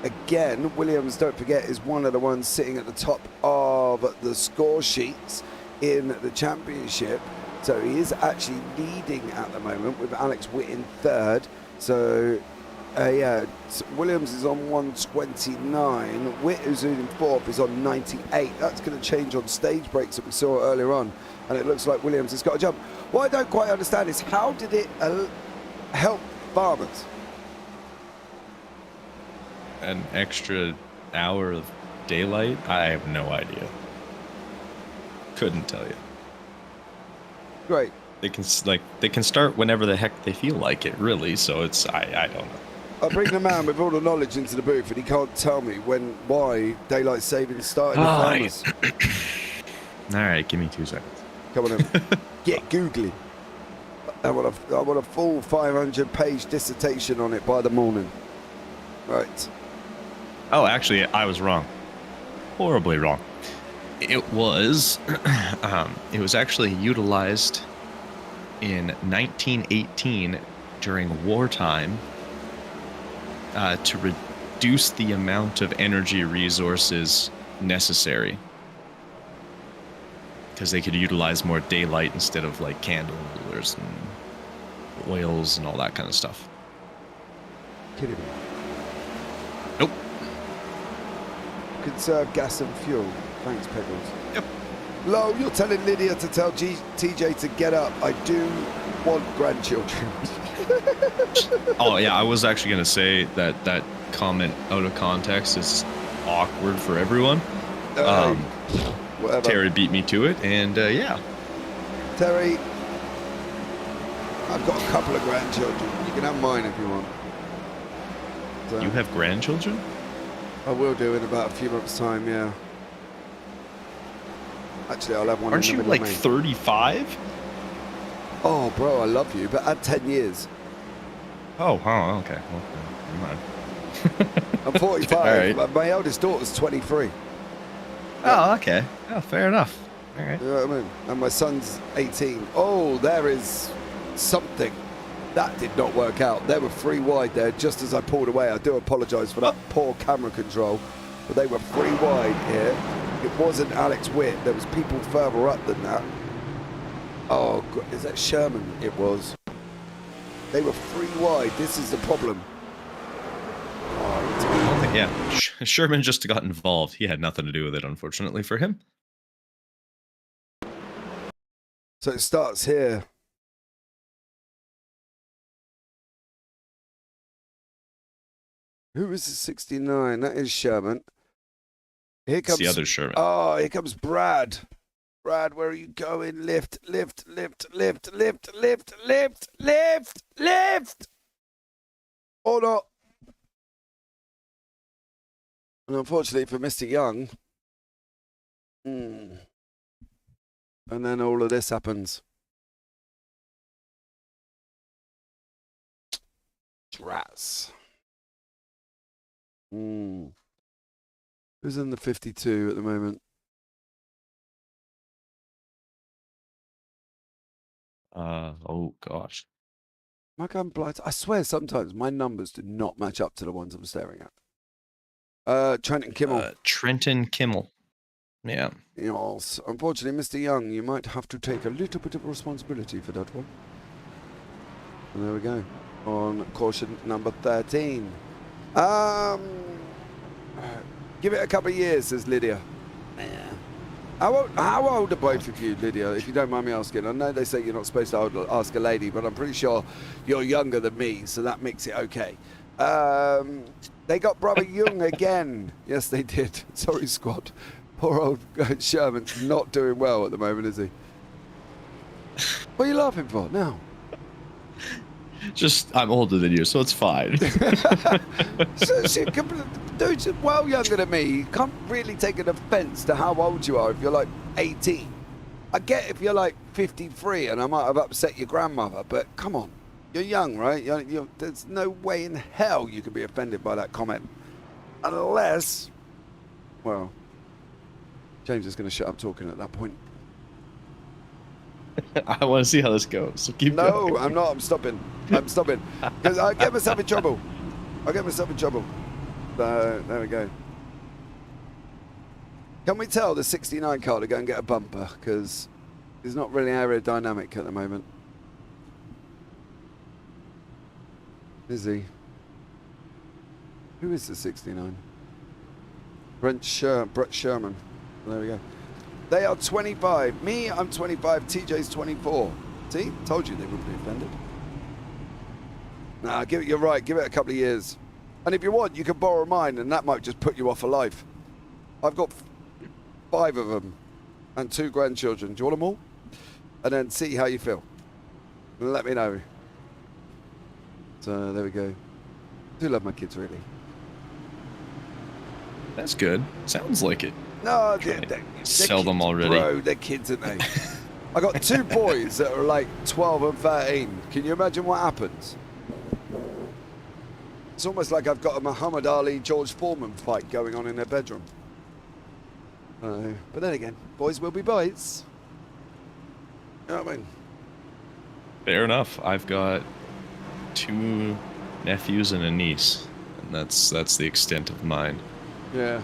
Again, Williams, don't forget, is one of the ones sitting at the top of the score sheets in the championship. So he is actually leading at the moment with Alex Witt in 3rd. So, yeah, Williams is on 129. Witt, who's in 4th, is on 98. That's going to change on stage breaks that we saw earlier on. And it looks like Williams has got a jump. What I don't quite understand is how did it help farmers? An extra hour of daylight? I have no idea. Couldn't tell you. Great. They can start whenever the heck they feel like it, really. So it's I don't know. I bring the man with all the knowledge into the booth, and he can't tell me why daylight savings started. Farmers. All right, give me 2 seconds. Come on in. Get googly. I want a full 500-page dissertation on it by the morning. Right. Oh, actually, I was wrong. Horribly wrong. It was actually utilized in 1918 during wartime to reduce the amount of energy resources necessary, because they could utilize more daylight instead of like candles and oils and all that kind of stuff. Kidding me. Nope. Conserve gas and fuel. Thanks, Pickles. Yep. Lo, you're telling Lydia to tell TJ to get up. I do want grandchildren. Oh yeah, I was actually gonna say that comment out of context is awkward for everyone. Whatever. Terry beat me to it, and yeah. Terry, I've got a couple of grandchildren. You can have mine if you want. So, You have grandchildren? I will do in about a few months' time, yeah. Actually, I'll have one Aren't in you the like middle of 35? Oh, bro, I love you, but add 10 years. Oh, okay. Well, never mind. I'm 45. All right. My eldest daughter's 23. Oh, okay. Oh, fair enough. All right. You know what I mean? And my son's 18. Oh, there is something. That did not work out. They were 3 wide there just as I pulled away. I do apologise for that poor camera control, but they were 3 wide here. It wasn't Alex Witt. There was people further up than that. Oh, is that Sherman? It was. They were 3 wide. This is the problem. Yeah, Sherman just got involved. He had nothing to do with it, unfortunately for him. So it starts here. Who is the 69? That is Sherman. Here comes It's the other Sherman. Oh, here comes Brad. Brad, where are you going? Lift, lift, lift, lift, lift, lift, lift, lift, lift. Or not. And unfortunately for Mr. Young, and then all of this happens. Drats. Who's in the 52 at the moment? Oh gosh. Am I going blind? I swear sometimes my numbers do not match up to the ones I'm staring at. Trenton Kimmel. Trenton Kimmel. Yeah. Yes. Unfortunately, Mr. Young, you might have to take a little bit of responsibility for that one. And there we go. On caution number 13. Give it a couple of years, says Lydia. How old are both of you, Lydia, if you don't mind me asking? I know they say you're not supposed to ask a lady, but I'm pretty sure you're younger than me, so that makes it okay. They got Brother Young again. Yes, they did. Sorry, squad. Poor old Sherman's not doing well at the moment, is he? What are you laughing for now? Just, I'm older than you, so it's fine. Dude's well younger than me. You can't really take an offence to how old you are if you're like 18. I get if you're like 53 and I might have upset your grandmother, but come on. You're young, right? There's no way in hell you can be offended by that comment. Unless, well, James is going to shut up talking at that point. I want to see how this goes, so keep going. No, I'm not. I'm stopping. I'm stopping. Because I get myself in trouble. There we go. Can we tell the 69 car to go and get a bumper? Because he's not really aerodynamic at the moment. Is he? Who is the 69? Brett Sherman. There we go. They are 25. Me, I'm 25. TJ's 24. See? Told you they wouldn't be offended. Nah, you're right. Give it a couple of years. And if you want, you can borrow mine, and that might just put you off for life. I've got 5 of them and 2 grandchildren. Do you want them all? And then see how you feel. And let me know. So there we go. I do love my kids, really. That's good. Sounds like it. No, sell them already. Bro, they're kids, aren't they? I got 2 boys that are like 12 and 13. Can you imagine what happens? It's almost like I've got a Muhammad Ali, George Foreman fight going on in their bedroom. But then again, boys will be boys. You know what I mean? Fair enough. I've got 2 nephews and a niece, and that's the extent of mine. Yeah.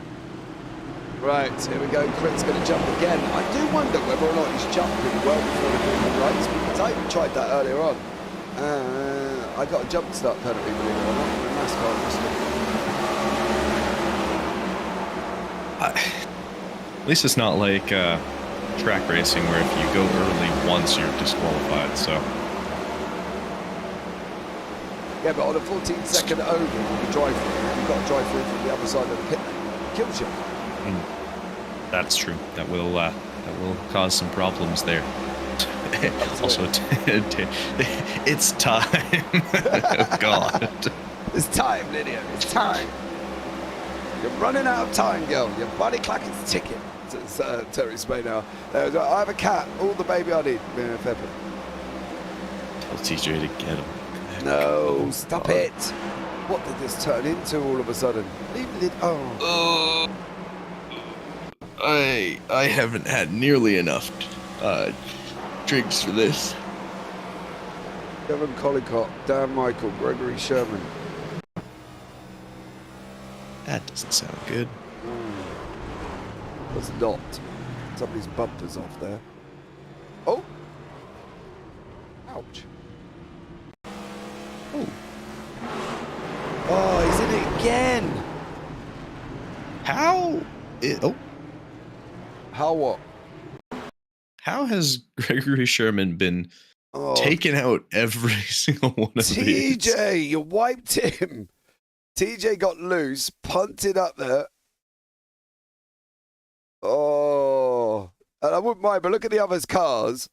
Right, here we go. Crit's going to jump again. I do wonder whether or not he's jumped really well before the movement rights, because I even tried that earlier on. I got a jump start penalty, believe it or not, from a NASCAR. At least it's not like track racing where if you go early once you're disqualified. So Yeah, but on a 14-second over, you drive through. You've got to drive through from the other side of the pit lane. It kills you. that's true. That will cause some problems there. Also, it's time. Oh, God. It's time, Lydia. It's time. You're running out of time, girl. Your body clock is ticking. It's Terry Spano. I have a cat. All the baby I need. Pepper. Tell TJ to get him. No, stop it. What did this turn into all of a sudden? Leave it. Oh. I haven't had nearly enough drinks for this. Kevin Collicott, Dan Michael, Gregory Sherman. That doesn't sound good. That's not. Somebody's bumpers off there. Oh. Ouch. Oh. Oh, he's in it again. How? How what? How has Gregory Sherman been taken out every single one of these? TJ, you wiped him. TJ got loose, punted up there. Oh, and I wouldn't mind, but look at the others' cars.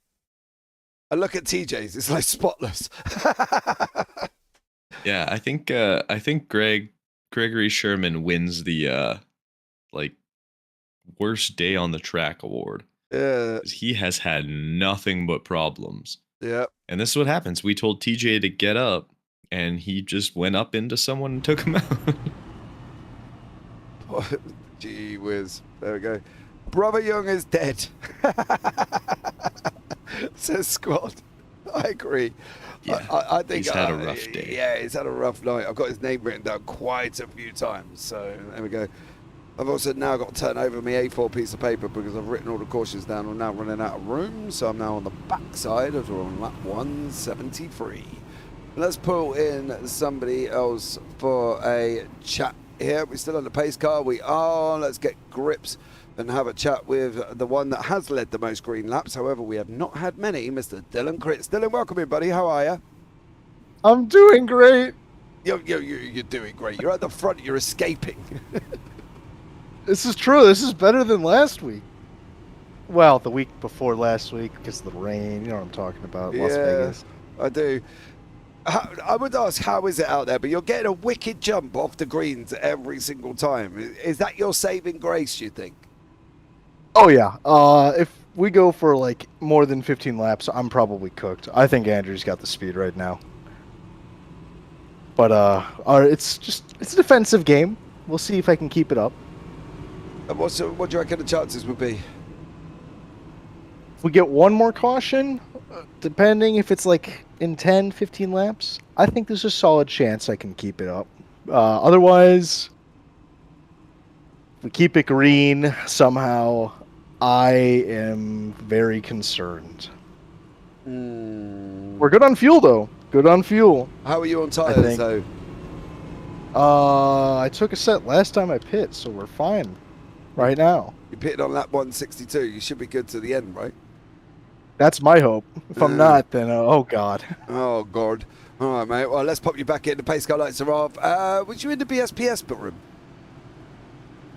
And look at TJ's. It's like spotless. Yeah, I think Gregory Sherman wins the worst day on the track award. Yeah. He has had nothing but problems. Yeah. And this is what happens. We told TJ to get up, and he just went up into someone and took him out. Gee whiz. There we go. Brother Young is dead. Says Squad. I agree. Yeah, I think he's had a rough day. Yeah, he's had a rough night. I've got his name written down quite a few times. So there we go. I've also now got to turn over my A4 piece of paper because I've written all the cautions down. I'm now running out of room, so I'm now on the back side of on lap 173. Let's pull in somebody else for a chat here. We're still on the pace car. We are. Let's get grips and have a chat with the one that has led the most green laps. However, we have not had many, Mr. Dylan Critz. Dylan, welcome in, buddy. How are you? I'm doing great. You're doing great. You're at the front. You're escaping. This is true. This is better than last week. Well, the week before last week because of the rain. You know what I'm talking about. Las Vegas. I do. I would ask, how is it out there? But you're getting a wicked jump off the greens every single time. Is that your saving grace, you think? Oh, yeah. If we go for, like, more than 15 laps, I'm probably cooked. I think Andrew's got the speed right now. But it's a defensive game. We'll see if I can keep it up. And what do you reckon the chances would be? If we get one more caution, depending if it's like in 10, 15 laps, I think there's a solid chance I can keep it up. Otherwise, if we keep it green somehow, I am very concerned. We're good on fuel, though. Good on fuel. How are you on tires, though? I took a set last time I pit, so we're fine right now. You pitted on lap 162. You should be good to the end, right? That's my hope. If I'm not, then oh God. Oh God. All right, mate. Well, let's pop you back in. The pace car lights are off. Was you in the BSPS room?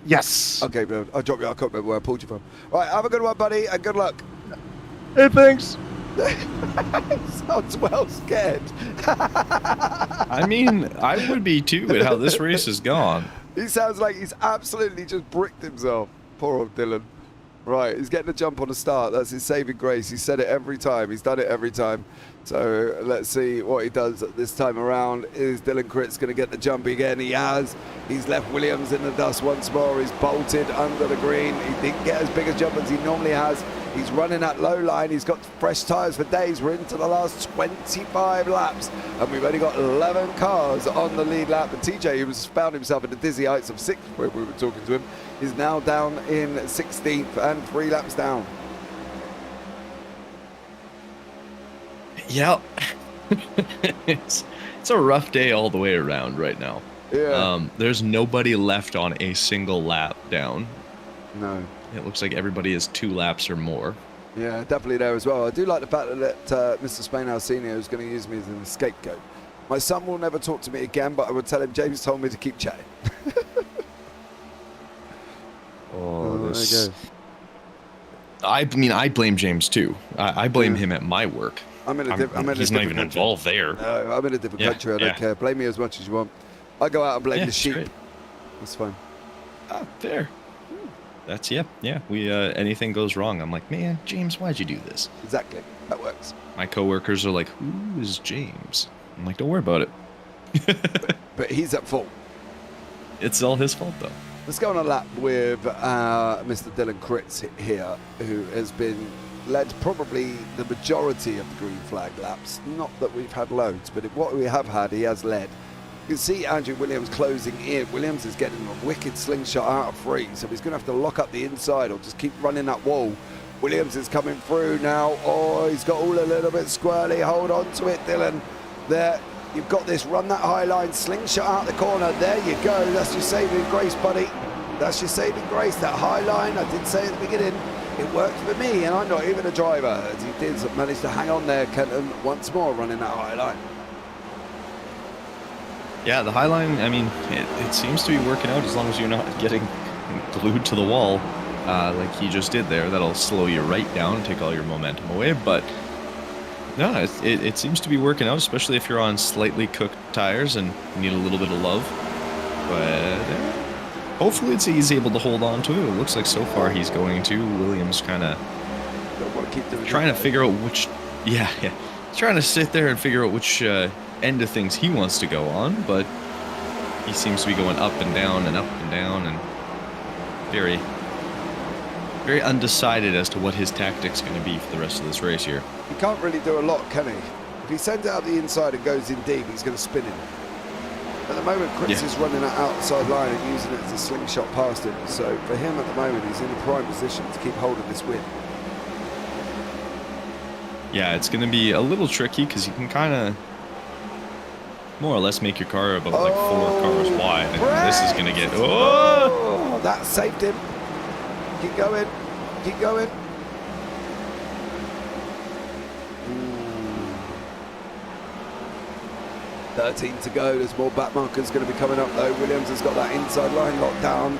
Yes. Okay, bro. I'll drop you. I can't remember where I pulled you from. All right, have a good one, buddy, and good luck. Hey, thanks. Sounds well scared. I mean, I would be too at how this race has gone. He sounds like he's absolutely just bricked himself. Poor old Dylan. Right, he's getting a jump on the start. That's his saving grace. He said it every time. He's done it every time. So let's see what he does this time around. Is Dylan Critz going to get the jump again? He has. He's left Williams in the dust once more. He's bolted under the green. He didn't get as big a jump as he normally has. He's running that low line. He's got fresh tyres for days. We're into the last 25 laps, and we've only got 11 cars on the lead lap. And TJ, who was found himself at the dizzy heights of 6th when we were talking to him, is now down in 16th and 3 laps down. Yeah, it's a rough day all the way around right now. Yeah. There's nobody left on a single lap down. No. It looks like everybody is 2 laps or more. Yeah, definitely there as well. I do like the fact that Mr. Spainhouse Senior is going to use me as an scapegoat. My son will never talk to me again, but I would tell him James told me to keep chatting. Oh, there you go. I mean, I blame James too. I blame him at my work. He's not even involved there. No, I'm in a different country. I don't care. Blame me as much as you want. I go out and blame the sheep. Great. That's fine. Ah, fair. That's yeah. We anything goes wrong, I'm like, man, James, why'd you do this? Exactly. That works. My coworkers are like, who is James? I'm like, don't worry about it. But he's at fault. It's all his fault though. Let's go on a lap with Mr. Dylan Critz here, who has been led probably the majority of the green flag laps. Not that we've had loads, but what we have had, he has led. You can see Andrew Williams closing in. Williams is getting a wicked slingshot out of 3, so he's going to have to lock up the inside or just keep running that wall. Williams is coming through now. Oh, he's got all a little bit squirrely. Hold on to it, Dylan. There, you've got this. Run that high line, slingshot out the corner. There you go. That's your saving grace, buddy. That's your saving grace, that high line. I did say at the beginning, it worked for me, and I'm not even a driver. As he did manage to hang on there, Kenton, once more running that high line. Yeah, the high line, I mean, it seems to be working out as long as you're not getting glued to the wall like he just did there. That'll slow you right down and take all your momentum away. But no, it seems to be working out, especially if you're on slightly cooked tires and need a little bit of love. But hopefully he's able to hold on to it. It looks like so far he's going to. Williams kind of trying to figure out which... Yeah. Trying to sit there and figure out which... end of things he wants to go on, but he seems to be going up and down and very, very undecided as to what his tactic's going to be for the rest of this race here. He can't really do a lot, can he? If he sends it out the inside and goes in deep, he's going to spin him. At the moment, Chris is running that outside line and using it as a slingshot past him, so for him at the moment, he's in a prime position to keep hold of this win. Yeah, it's going to be a little tricky because you can kind of more or less make your car about like 4 cars wide, and this is going to get... Oh, that saved him. Keep going. 13 to go. There's more back markers going to be coming up though. Williams has got that inside line locked down.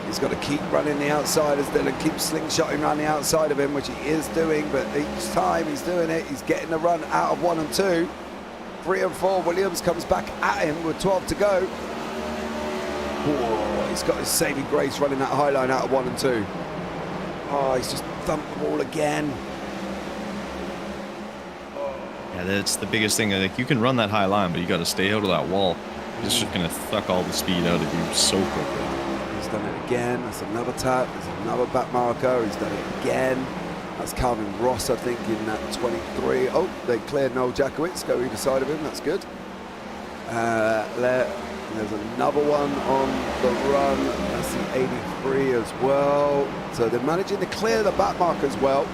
He's got to keep running the outside as Dylan keeps slingshotting around the outside of him, which he is doing, but each time he's doing it, he's getting the run out of 1 and 2. 3 and 4, Williams comes back at him with 12 to go. Oh, he's got his saving grace running that high line out of 1 and 2. Oh, he's just thumped the wall again. Yeah, that's the biggest thing. Like, you can run that high line, but you got to stay out of that wall. It's just going to suck all the speed out of you so quickly. He's done it again. That's another tap. There's another back marker. He's done it again. That's Calvin Ross, I think, in that 23. Oh, they cleared Noel Jakowitz. Go either side of him. That's good. There's another one on the run. That's the 83 as well. So they're managing to clear the back mark as well.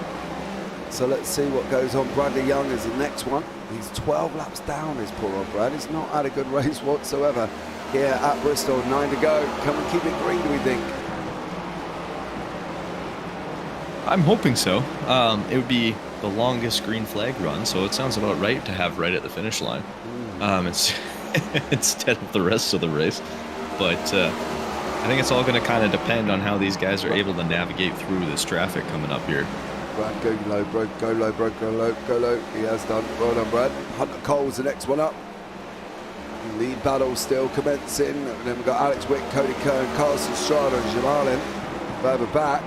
So let's see what goes on. Bradley Young is the next one. He's 12 laps down, this poor old Brad. He's not had a good race whatsoever here at Bristol. 9 to go. Can we keep it green, do we think? I'm hoping so. It would be the longest green flag run, so it sounds about right to have right at the finish line. It's instead of the rest of the race. But I think it's all going to kind of depend on how these guys are able to navigate through this traffic coming up here. Brad, go low, bro. Go low, bro. Go low, go low. He has done. Well done, Brad. Hunter Cole's the next one up. Lead battle still commencing. And then we've got Alex Wick, Cody Kern, Carson Strada, and Jamalin further back.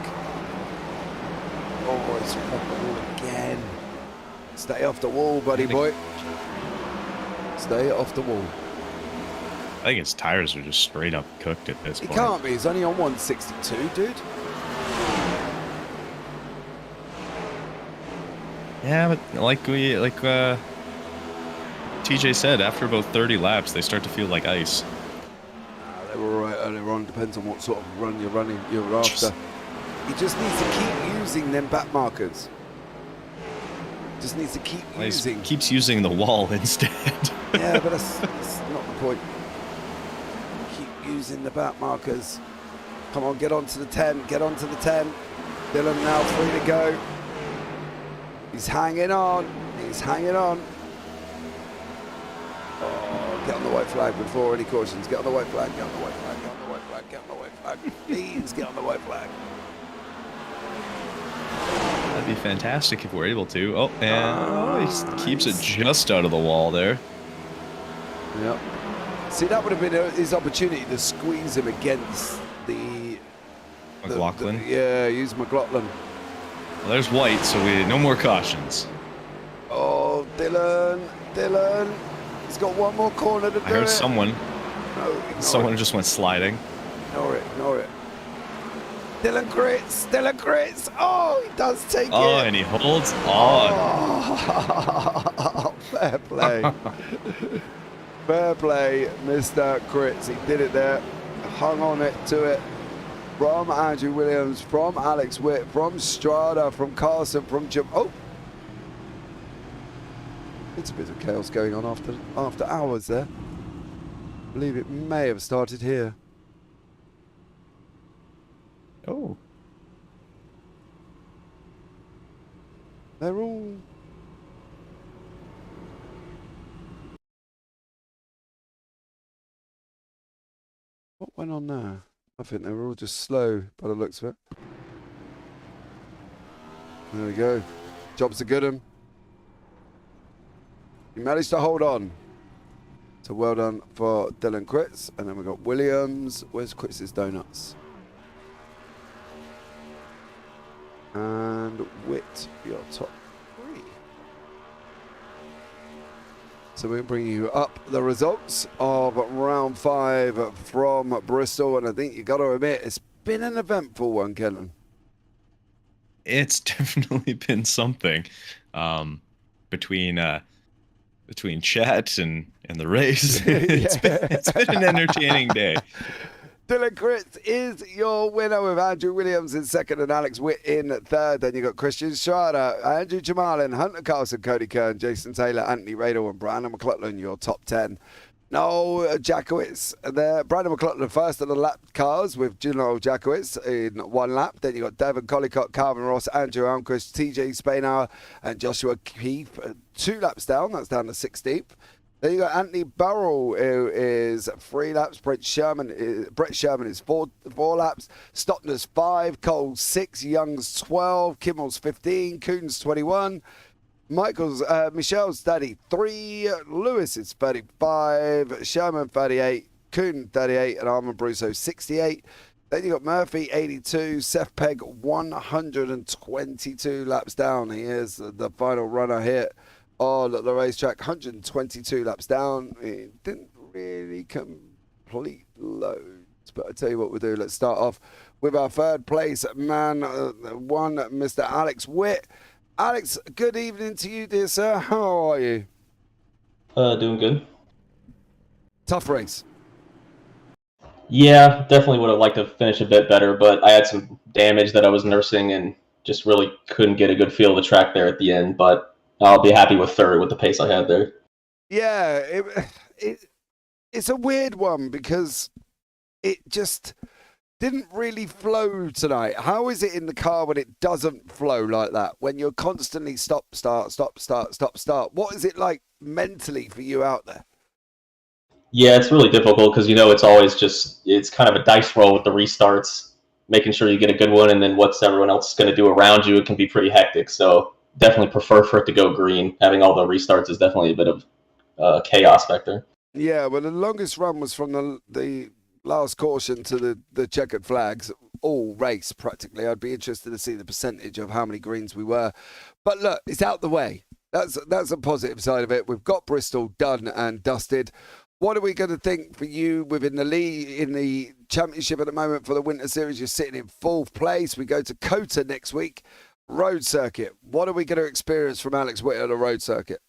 Oh, he's off the wall again. Stay off the wall, buddy boy. Stay off the wall. I think his tires are just straight up cooked at this point. He can't be. He's only on 162, dude. Yeah, but like TJ said, after about 30 laps, they start to feel like ice. They were all right earlier on. Depends on what sort of run you're after. He just needs to keep using them back markers. Just needs to keep He using. keeps using the wall instead. Yeah, but that's not the point. Keep using the back markers. Come on, get onto the 10. Get onto the 10. Dylan now 3 to go. He's hanging on. He's hanging on. Oh, get on the white flag before any cautions. Get on the white flag. Get on the white flag. Get on the white flag. Get on the white flag. Please get on the white flag. That'd be fantastic if we're able to. Oh, and he keeps it just out of the wall there. Yep. See, that would have been his opportunity to squeeze him against the McLaughlin. Yeah, use McLaughlin. Well, there's white, so no more cautions. Oh, Dylan. He's got one more corner to do I heard it. someone. No, Someone just went sliding. Ignore it. Dylan crits. Oh, he does take it. Oh, and he holds on. Oh, fair play. Fair play, Mr. Crits. He did it there. Hung on to it. From Andrew Williams, from Alex Witt, from Strada, from Carson, from Jim. Oh! It's a bit of chaos going on after hours there. I believe it may have started here. Oh. They're all... What went on there? I think they were all just slow by the looks of it. There we go. Jobs are good 'em. He managed to hold on. So well done for Dylan Crits. And then we've got Williams. Where's Crits' Donuts? And Witt, your top 3. So we'll bring you up the results of round 5 from Bristol. And I think you got to admit, it's been an eventful one, Kenton. It's definitely been something. Between chat and the race, it's been an entertaining day. Dylan Crits is your winner with Andrew Williams in second and Alex Witt in third. Then you got Christian Schrader, Andrew Jamalin, Hunter Carlson, Cody Kern, Jason Taylor, Anthony Radel, and Brandon McLaughlin, your top 10. Noel Jackowitz there. Brandon McLaughlin first on the lap cars with Noel Jackowitz in 1 lap. Then you got Devon Collicott, Calvin Ross, Andrew Almquist, TJ Spainhour, and Joshua Keefe 2 laps down. That's down to 16th. Then you got Anthony Burrell, who is 3 laps. Brett Sherman is 4 laps. Stockner's 5, Cole's 6, Young's 12, Kimmel's 15, Coon's 21. Michelle's 33, Lewis is 35, Sherman 38, Kuhn 38, and Armand Brusso 68. Then you got Murphy 82, Seth Pegg 122 laps down. He is the final runner here on the racetrack, 122 laps down. He didn't really complete loads, but I tell you what we'll do. Let's start off with our third place man, one, Mr. Alex Witt. Alex, good evening to you, dear sir. How are you? Doing good. Tough race. Yeah, definitely would have liked to finish a bit better, but I had some damage that I was nursing and just really couldn't get a good feel of the track there at the end, but I'll be happy with third with the pace I had there. Yeah, it's a weird one because it just didn't really flow tonight. How is it in the car when it doesn't flow like that? When you're constantly stop, start, stop, start, stop, start. What is it like mentally for you out there? Yeah, it's really difficult because, it's always it's kind of a dice roll with the restarts, making sure you get a good one, and then what's everyone else going to do around you. It can be pretty hectic, so definitely prefer for it to go green. Having all the restarts is definitely a bit of chaos factor. Yeah, well, the longest run was from the last caution to the checkered flags, all race practically. I'd be interested to see the percentage of how many greens we were. But look, it's out the way. That's a positive side of it. We've got Bristol done and dusted. What are we going to think for you within the league, in the championship at the moment for the Winter Series? You're sitting in 4th place. We go to Kota next week, road circuit. What are we going to experience from Alex Witt on a road circuit?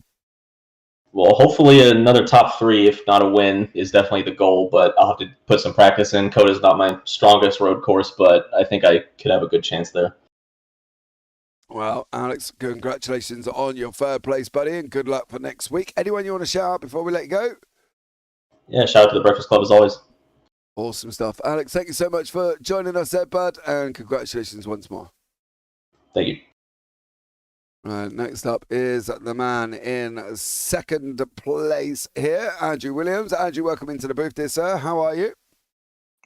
Well, hopefully another top 3, if not a win, is definitely the goal, but I'll have to put some practice in. Kota's not my strongest road course, but I think I could have a good chance there. Well, Alex, congratulations on your third place, buddy, and good luck for next week. Anyone you want to shout out before we let you go? Yeah, shout out to the Breakfast Club as always. Awesome stuff. Alex, thank you so much for joining us there, bud, and congratulations once more. Thank you. Right, next up is the man in second place here, Andrew Williams. Andrew, welcome into the booth, dear sir. How are you?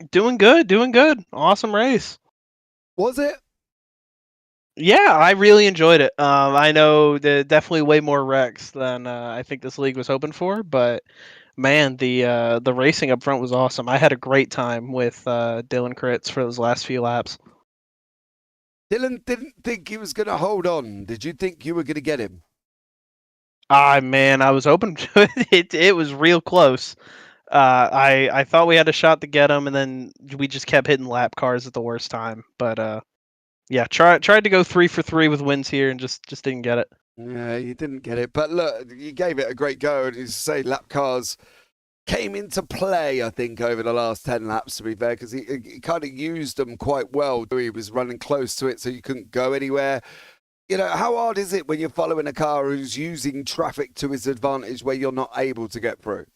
Doing good, doing good. Awesome race. Was it? Yeah, I really enjoyed it. I know definitely way more wrecks than I think this league was hoping for, but man, the racing up front was awesome. I had a great time with Dylan Critz for those last few laps. Dylan didn't think he was going to hold on. Did you think you were going to get him? Man, I was open to it. It was real close. I thought we had a shot to get him, and then we just kept hitting lap cars at the worst time. But yeah, tried to go 3 for 3 with wins here, and just didn't get it. Yeah, you didn't get it. But look, you gave it a great go. And you say lap cars came into play, I think, over the last 10 laps, to be fair, because he kind of used them quite well. He was running close to it, so you couldn't go anywhere. You know, how hard is it when you're following a car who's using traffic to his advantage where you're not able to get through?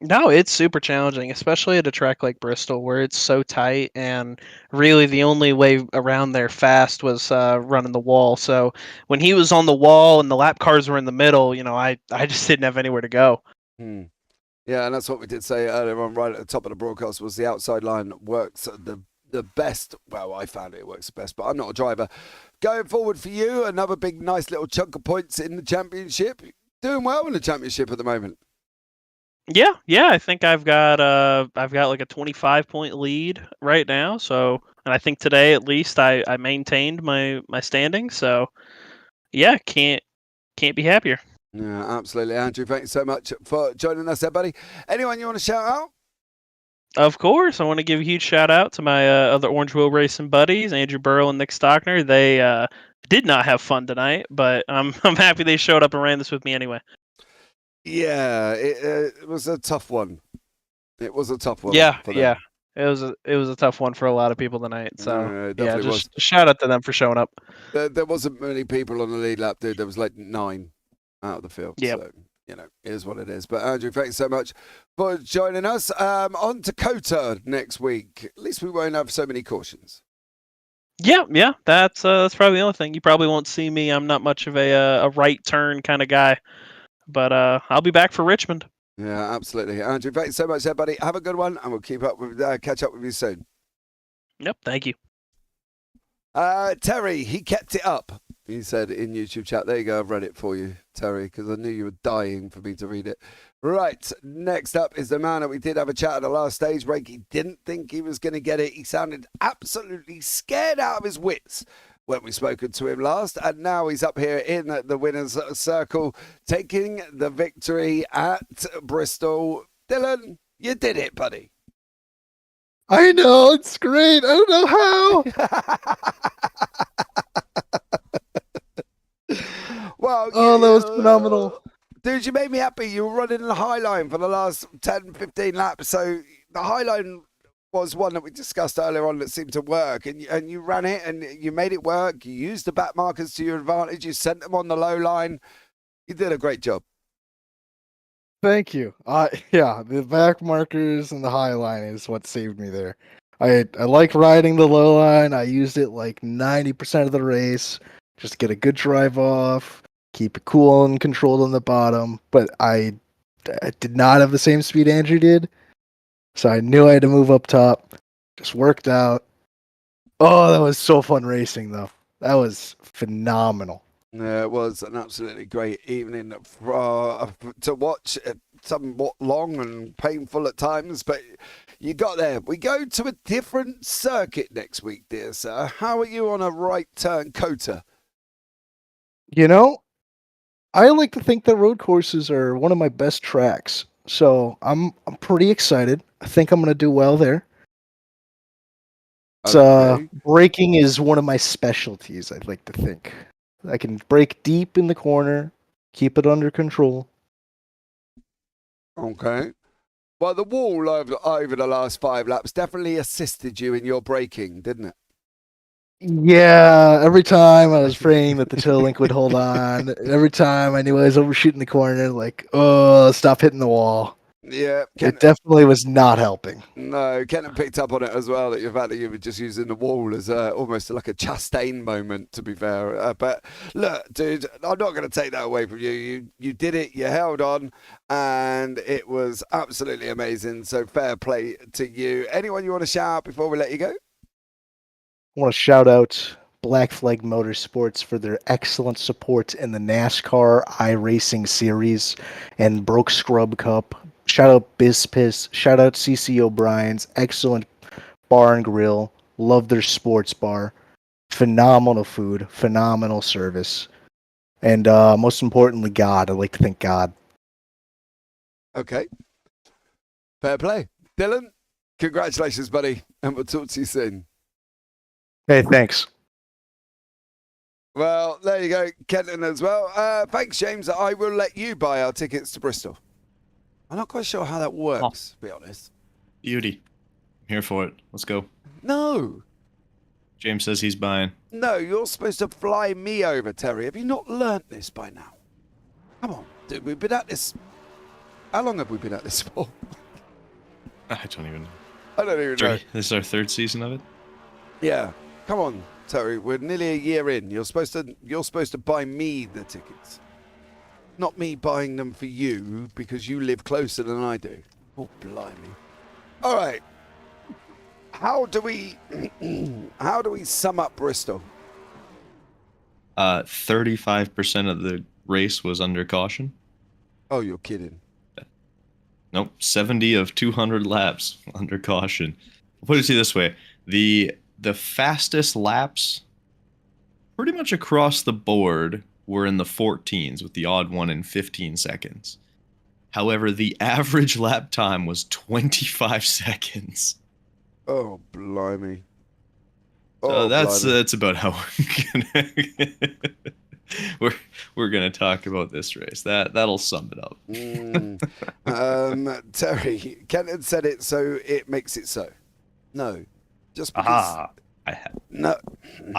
No, it's super challenging, especially at a track like Bristol where it's so tight, and really the only way around there fast was running the wall. So when he was on the wall and the lap cars were in the middle, I just didn't have anywhere to go. Yeah, and that's what we did say earlier on, right at the top of the broadcast, was the outside line works the best. Well, I found it works the best, but I'm not a driver. Going forward for you, another big, nice little chunk of points in the championship. Doing well in the championship at the moment. Yeah, I think I've got like a 25-point lead right now. So, and I think today at least I maintained my standing. So, yeah, can't be happier. Yeah, absolutely, Andrew. Thank you so much for joining us there, buddy. Anyone you want to shout out? Of course, I want to give a huge shout out to my other Orange Wheel Racing buddies, Andrew Burrow and Nick Stockner. They did not have fun tonight, but I'm happy they showed up and ran this with me anyway. Yeah, it was a tough one. It was a tough one. Yeah. It was a tough one for a lot of people tonight. So yeah, just shout out to them for showing up. There wasn't many people on the lead lap, dude. There was like 9 out of the field. Yep. So, it is what it is. But Andrew, thanks so much for joining us. On to COTA next week. At least we won't have so many cautions. Yeah. That's probably the only thing. You probably won't see me. I'm not much of a right turn kind of guy. But I'll be back for Richmond. Yeah, absolutely. Andrew, thanks so much, everybody. Have a good one, and we'll catch up with you soon. Yep, thank you. Terry, he kept it up. He said in YouTube chat. There you go. I've read it for you, Terry, because I knew you were dying for me to read it. Right. Next up is the man that we did have a chat at the last stage break. He didn't think he was going to get it. He sounded absolutely scared out of his wits when we spoken to him last, and now he's up here in the winner's circle, taking the victory at Bristol. Dylan, you did it, buddy. I know, it's great. I don't know how. Well, that was phenomenal. Dude, you made me happy. You were running the high line for the last 10, 15 laps. So the high line was one that we discussed earlier on that seemed to work. And you ran it and you made it work. You used the back markers to your advantage. You sent them on the low line. You did a great job. Thank you. Yeah, the back markers and the high line is what saved me there. I like riding the low line. I used it like 90% of the race. Just get a good drive off. Keep it cool and controlled on the bottom. But I did not have the same speed Andrew did. So I knew I had to move up top. Just worked out. Oh, that was so fun racing, though. That was phenomenal. Yeah, it was an absolutely great evening to watch. Somewhat long and painful at times, but you got there. We go to a different circuit next week, dear sir. How are you on a right turn COTA? You know, I like to think that road courses are one of my best tracks. So I'm pretty excited. I think I'm going to do well there. Okay. Braking is one of my specialties, I'd like to think. I can brake deep in the corner, keep it under control. Okay. Well, the wall over the last 5 laps definitely assisted you in your braking, didn't it? Yeah, every time I was praying that the toe link would hold on. Every time I knew I was overshooting the corner, like, oh, stop hitting the wall. Yeah, It definitely was not helping. No, Kenton picked up on it as well. That the fact that you were just using the wall as almost like a Chastain moment, to be fair. But look, dude, I'm not going to take that away from you. You did it. You held on, and it was absolutely amazing. So fair play to you. Anyone you want to shout out before we let you go? I want to shout out Black Flag Motorsports for their excellent support in the NASCAR iRacing series and Broke Scrub Cup. Shout out BizPiss. Shout out CC O'Brien's. Excellent bar and grill. Love their sports bar. Phenomenal food. Phenomenal service. And most importantly, God. I'd like to thank God. Okay. Fair play. Dylan, congratulations, buddy. And we'll talk to you soon. Hey, thanks. Well, there you go, Kenton as well. Thanks, James. I will let you buy our tickets to Bristol. I'm not quite sure how that works, to be honest. Beauty. I'm here for it. Let's go. No. James says he's buying. No, you're supposed to fly me over, Terry. Have you not learnt this by now? Come on, dude. We've been at this. How long have we been at this for? I don't even know. I don't even know. This is our third season of it? Yeah. Come on, Terry. We're nearly a year in. You're supposed to buy me the tickets. Not me buying them for you because you live closer than I do. Oh, blimey. All right. How do we sum up Bristol? 35% of the race was under caution. Oh, you're kidding. Nope, 70 of 200 laps under caution. I'll put it to you this way. The fastest laps pretty much across the board were in the 14s, with the odd one in 15 seconds. However, the average lap time was 25 seconds. Oh, blimey. So that's about how we're gonna talk about this race. That'll sum it up. Terry, Kenton said it, so it makes it so. No, just because. I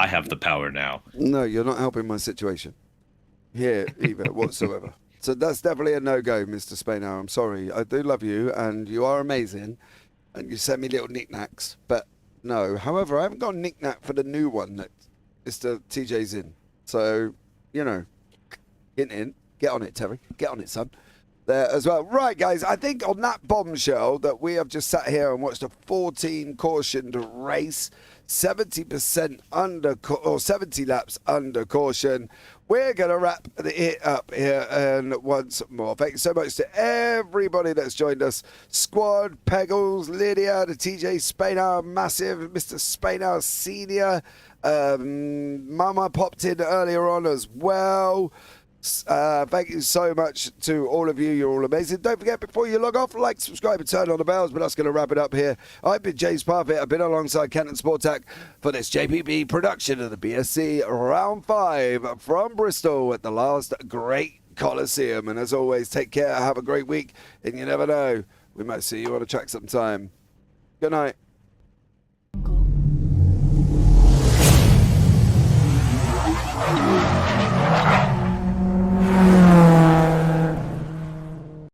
have the power now. No, you're not helping my situation here either whatsoever. So that's definitely a no-go, Mr. Spainhour. I'm sorry. I do love you, and you are amazing, and you send me little knickknacks, but no. However, I haven't got a knickknack for the new one that Mr. TJ's in. So, you know, hint, hint. Get on it, Terry. Get on it, son. There as well. Right, guys, I think on that bombshell that we have just sat here and watched a 14 cautioned race, 70% under, or 70 laps under caution. We're going to wrap it up here and once more. Thank you so much to everybody that's joined us. Squad, Peggles, Lydia, the TJ Spainhour Massive, Mr. Spainhour Senior. Mama popped in earlier on as well. Thank you so much to all of you. You're all amazing. Don't forget, before you log off, like, subscribe, and turn on the bells. But that's going to wrap it up here. I've been James Parfitt. I've been alongside Kenton Sportak for this JPB production of the BSC Round 5 from Bristol at the last great Coliseum. And as always, take care, have a great week, and you never know, we might see you on a track sometime. Good night. Jungle.